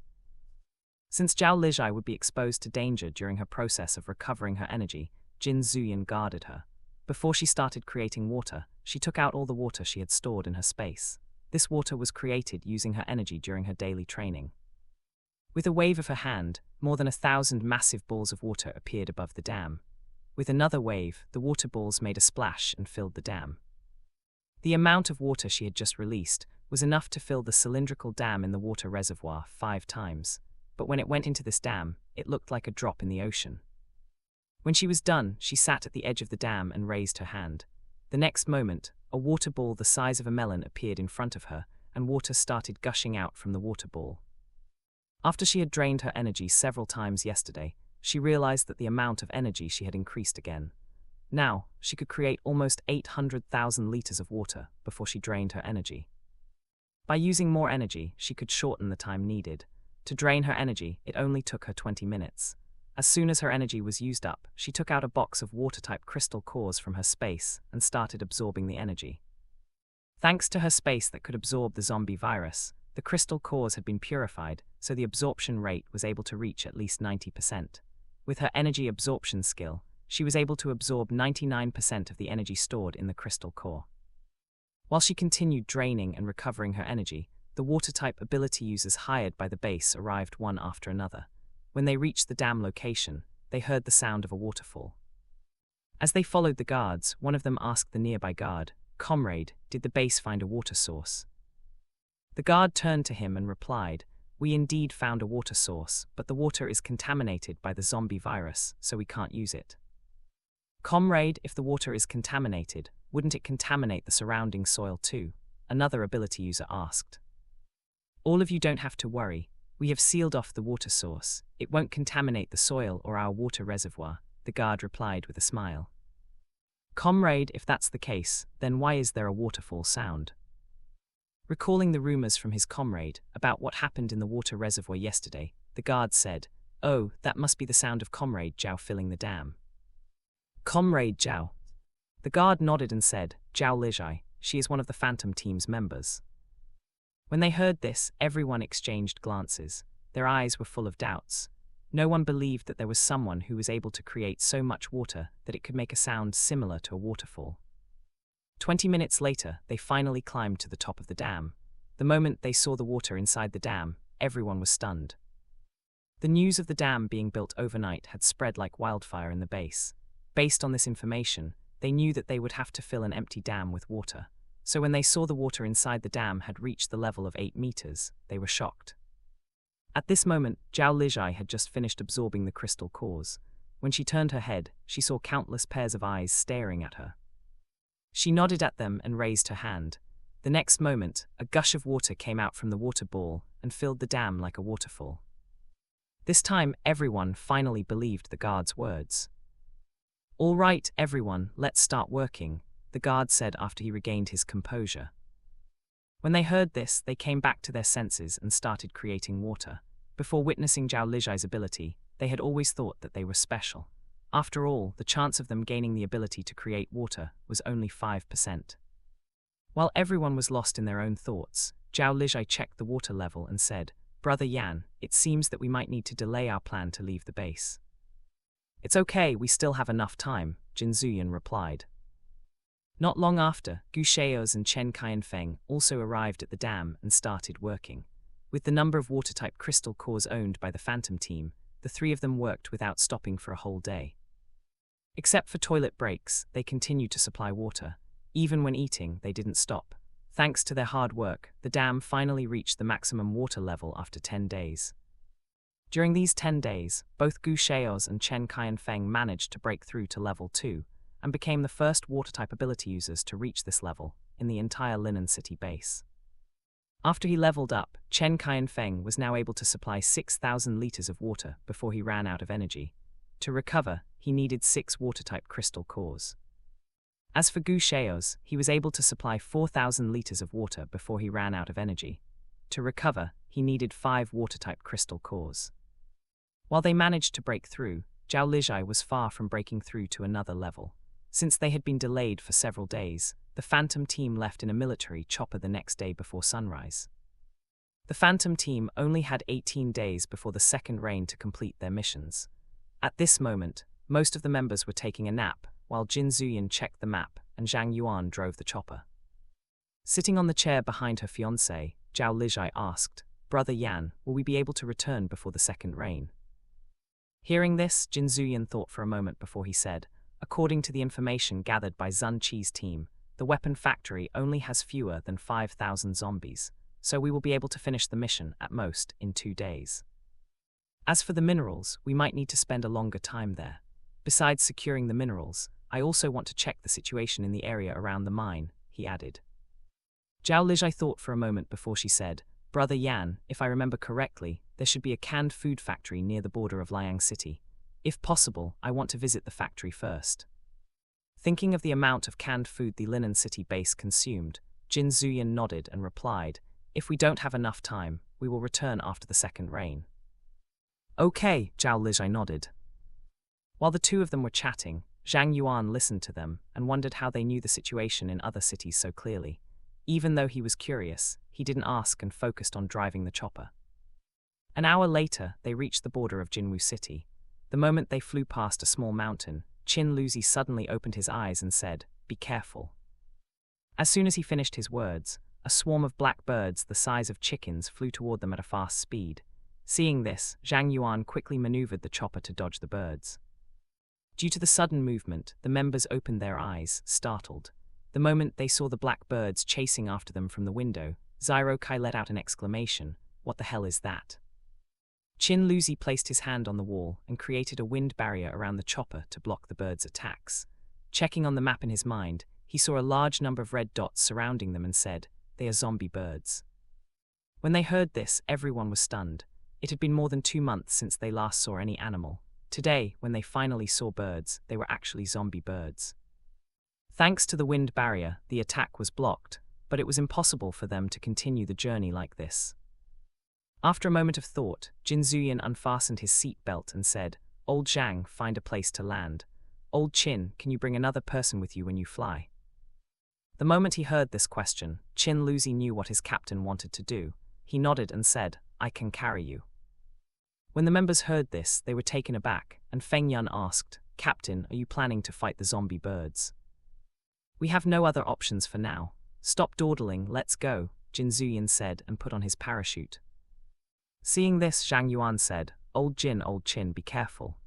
Since Zhao Lijai would be exposed to danger during her process of recovering her energy, Jin Zuyan guarded her. Before she started creating water, she took out all the water she had stored in her space. This water was created using her energy during her daily training. With a wave of her hand, more than 1,000 massive balls of water appeared above the dam. With another wave, the water balls made a splash and filled the dam. The amount of water she had just released was enough to fill the cylindrical dam in the water reservoir 5 times, but when it went into this dam, it looked like a drop in the ocean. When she was done, she sat at the edge of the dam and raised her hand. The next moment, a water ball the size of a melon appeared in front of her, and water started gushing out from the water ball. After she had drained her energy several times yesterday, she realized that the amount of energy she had increased again. Now, she could create almost 800,000 liters of water before she drained her energy. By using more energy, she could shorten the time needed. To drain her energy, it only took her 20 minutes. As soon as her energy was used up, she took out a box of water-type crystal cores from her space and started absorbing the energy. Thanks to her space that could absorb the zombie virus, the crystal cores had been purified, so the absorption rate was able to reach at least 90%. With her energy absorption skill, she was able to absorb 99% of the energy stored in the crystal core. While she continued draining and recovering her energy, the water-type ability users hired by the base arrived one after another. When they reached the dam location, they heard the sound of a waterfall. As they followed the guards, one of them asked the nearby guard, Comrade, did the base find a water source? The guard turned to him and replied, We indeed found a water source, but the water is contaminated by the zombie virus, so we can't use it. Comrade, if the water is contaminated, wouldn't it contaminate the surrounding soil too? Another ability user asked. All of you don't have to worry. We have sealed off the water source. It won't contaminate the soil or our water reservoir, the guard replied with a smile. Comrade, if that's the case, then why is there a waterfall sound? Recalling the rumors from his comrade about what happened in the water reservoir yesterday, the guard said, Oh, that must be the sound of Comrade Zhao filling the dam. Comrade Zhao. The guard nodded and said, Zhao Lijai, she is one of the Phantom Team's members. When they heard this, everyone exchanged glances. Their eyes were full of doubts. No one believed that there was someone who was able to create so much water that it could make a sound similar to a waterfall. 20 minutes later, they finally climbed to the top of the dam. The moment they saw the water inside the dam, everyone was stunned. The news of the dam being built overnight had spread like wildfire in the base. Based on this information, they knew that they would have to fill an empty dam with water. So when they saw the water inside the dam had reached the level of 8 meters, they were shocked. At this moment, Zhao Lijai had just finished absorbing the crystal cores. When she turned her head, she saw countless pairs of eyes staring at her. She nodded at them and raised her hand. The next moment, a gush of water came out from the water ball and filled the dam like a waterfall. This time, everyone finally believed the guard's words. "All right, everyone, let's start working," the guard said after he regained his composure. When they heard this, they came back to their senses and started creating water. Before witnessing Zhao Lijai's ability, they had always thought that they were special. After all, the chance of them gaining the ability to create water was only 5%. While everyone was lost in their own thoughts, Zhao Lijai checked the water level and said, "Brother Yan, it seems that we might need to delay our plan to leave the base." "It's okay, we still have enough time," Jin Zuyan replied. Not long after, Gu Shaoz and Chen Qianfeng also arrived at the dam and started working. With the number of water-type crystal cores owned by the Phantom team, the three of them worked without stopping for a whole day. Except for toilet breaks, they continued to supply water. Even when eating, they didn't stop. Thanks to their hard work, the dam finally reached the maximum water level after 10 days. During these 10 days, both Gu Shaoz and Chen Qianfeng managed to break through to level 2, and became the first water-type ability users to reach this level in the entire Linen City base. After he leveled up, Chen Qianfeng was now able to supply 6,000 liters of water before he ran out of energy. To recover, he needed 6 water-type crystal cores. As for Gu Shaoz, he was able to supply 4,000 liters of water before he ran out of energy. To recover, he needed 5 water-type crystal cores. While they managed to break through, Zhao Lijai was far from breaking through to another level. Since they had been delayed for several days, the Phantom team left in a military chopper the next day before sunrise. The Phantom team only had 18 days before the second rain to complete their missions. At this moment, most of the members were taking a nap, while Jin Zuyan checked the map and Zhang Yuan drove the chopper. Sitting on the chair behind her fiancé, Zhao Lijai asked, "Brother Yan, will we be able to return before the second rain?" Hearing this, Jin Zuyan thought for a moment before he said, "According to the information gathered by Zun Qi's team, the weapon factory only has fewer than 5,000 zombies, so we will be able to finish the mission, at most, in 2 days. As for the minerals, we might need to spend a longer time there. Besides securing the minerals, I also want to check the situation in the area around the mine," he added. Zhao Lijai thought for a moment before she said, "Brother Yan, if I remember correctly, there should be a canned food factory near the border of Liang City. If possible, I want to visit the factory first." Thinking of the amount of canned food the Linen City base consumed, Jin Zuyan nodded and replied, "If we don't have enough time, we will return after the second rain." "Okay," Zhao Lijai nodded. While the two of them were chatting, Zhang Yuan listened to them and wondered how they knew the situation in other cities so clearly. Even though he was curious, he didn't ask and focused on driving the chopper. An hour later, they reached the border of Jinwu City. The moment they flew past a small mountain, Qin Luzi suddenly opened his eyes and said, "Be careful." As soon as he finished his words, a swarm of black birds the size of chickens flew toward them at a fast speed. Seeing this, Zhang Yuan quickly maneuvered the chopper to dodge the birds. Due to the sudden movement, the members opened their eyes, startled. The moment they saw the black birds chasing after them from the window, Zyro Kai let out an exclamation, "What the hell is that?" Qin Luzi placed his hand on the wall and created a wind barrier around the chopper to block the birds' attacks. Checking on the map in his mind, he saw a large number of red dots surrounding them and said, "They are zombie birds." When they heard this, everyone was stunned. It had been more than 2 months since they last saw any animal. Today, when they finally saw birds, they were actually zombie birds. Thanks to the wind barrier, the attack was blocked, but it was impossible for them to continue the journey like this. After a moment of thought, Jin Zuyan unfastened his seat belt and said, "Old Zhang, find a place to land. Old Qin, can you bring another person with you when you fly?" The moment he heard this question, Qin Luzi knew what his captain wanted to do. He nodded and said, "I can carry you." When the members heard this, they were taken aback, and Feng Yun asked, "Captain, are you planning to fight the zombie birds?" "We have no other options for now. Stop dawdling, let's go," Jin Zuyan said and put on his parachute. Seeing this, Zhang Yuan said, Old Qin, be careful."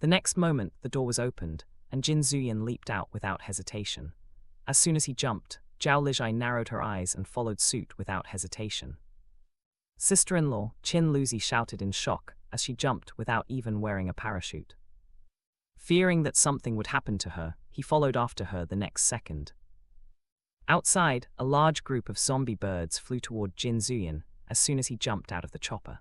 The next moment, the door was opened, and Jin Zuyan leaped out without hesitation. As soon as he jumped, Zhao Lijai narrowed her eyes and followed suit without hesitation. Sister-in-law, Qin Luzi shouted in shock as she jumped without even wearing a parachute. Fearing that something would happen to her, he followed after her the next second. Outside, a large group of zombie birds flew toward Jin Zuyin as soon as he jumped out of the chopper.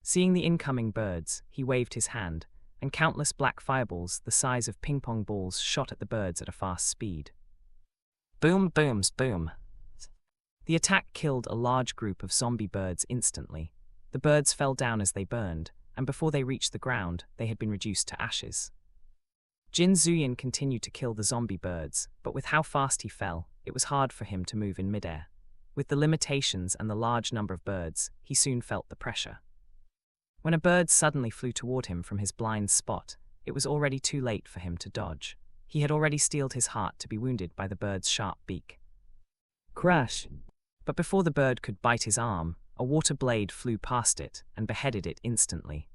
Seeing the incoming birds, he waved his hand, and countless black fireballs the size of ping-pong balls shot at the birds at a fast speed. Boom, booms, boom. The attack killed a large group of zombie birds instantly. The birds fell down as they burned, and before they reached the ground, they had been reduced to ashes. Jin Zuyin continued to kill the zombie birds, but with how fast he fell, it was hard for him to move in midair. With the limitations and the large number of birds, he soon felt the pressure. When a bird suddenly flew toward him from his blind spot, it was already too late for him to dodge. He had already steeled his heart to be wounded by the bird's sharp beak. Crash! But before the bird could bite his arm, a water blade flew past it and beheaded it instantly.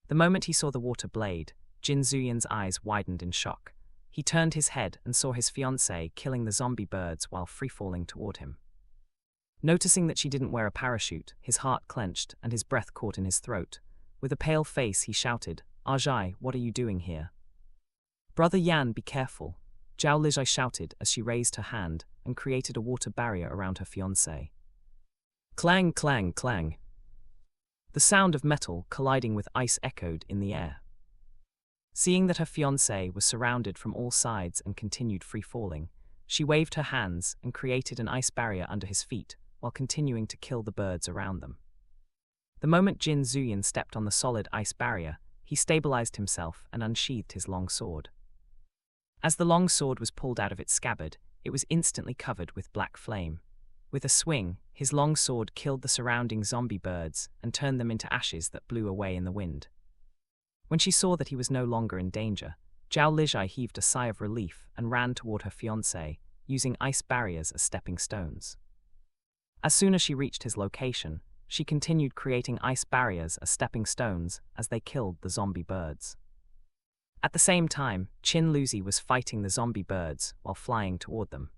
The moment he saw the water blade, Jin Zuyin's eyes widened in shock. He turned his head and saw his fiancée killing the zombie birds while free-falling toward him. Noticing that she didn't wear a parachute, his heart clenched and his breath caught in his throat. With a pale face, he shouted, "Aitg, what are you doing here?" "Brother Yan, be careful," Zhao Lijai shouted as she raised her hand and created a water barrier around her fiancé. Clang, clang, clang. The sound of metal colliding with ice echoed in the air. Seeing that her fiancé was surrounded from all sides and continued free-falling, she waved her hands and created an ice barrier under his feet while continuing to kill the birds around them. The moment Jin Zuyin stepped on the solid ice barrier, he stabilized himself and unsheathed his long sword. As the long sword was pulled out of its scabbard, it was instantly covered with black flame. With a swing, his long sword killed the surrounding zombie birds and turned them into ashes that blew away in the wind. When she saw that he was no longer in danger, Zhao Lijai heaved a sigh of relief and ran toward her fiancé, using ice barriers as stepping stones. As soon as she reached his location, she continued creating ice barriers as stepping stones as they killed the zombie birds. At the same time, Qin Luzi was fighting the zombie birds while flying toward them.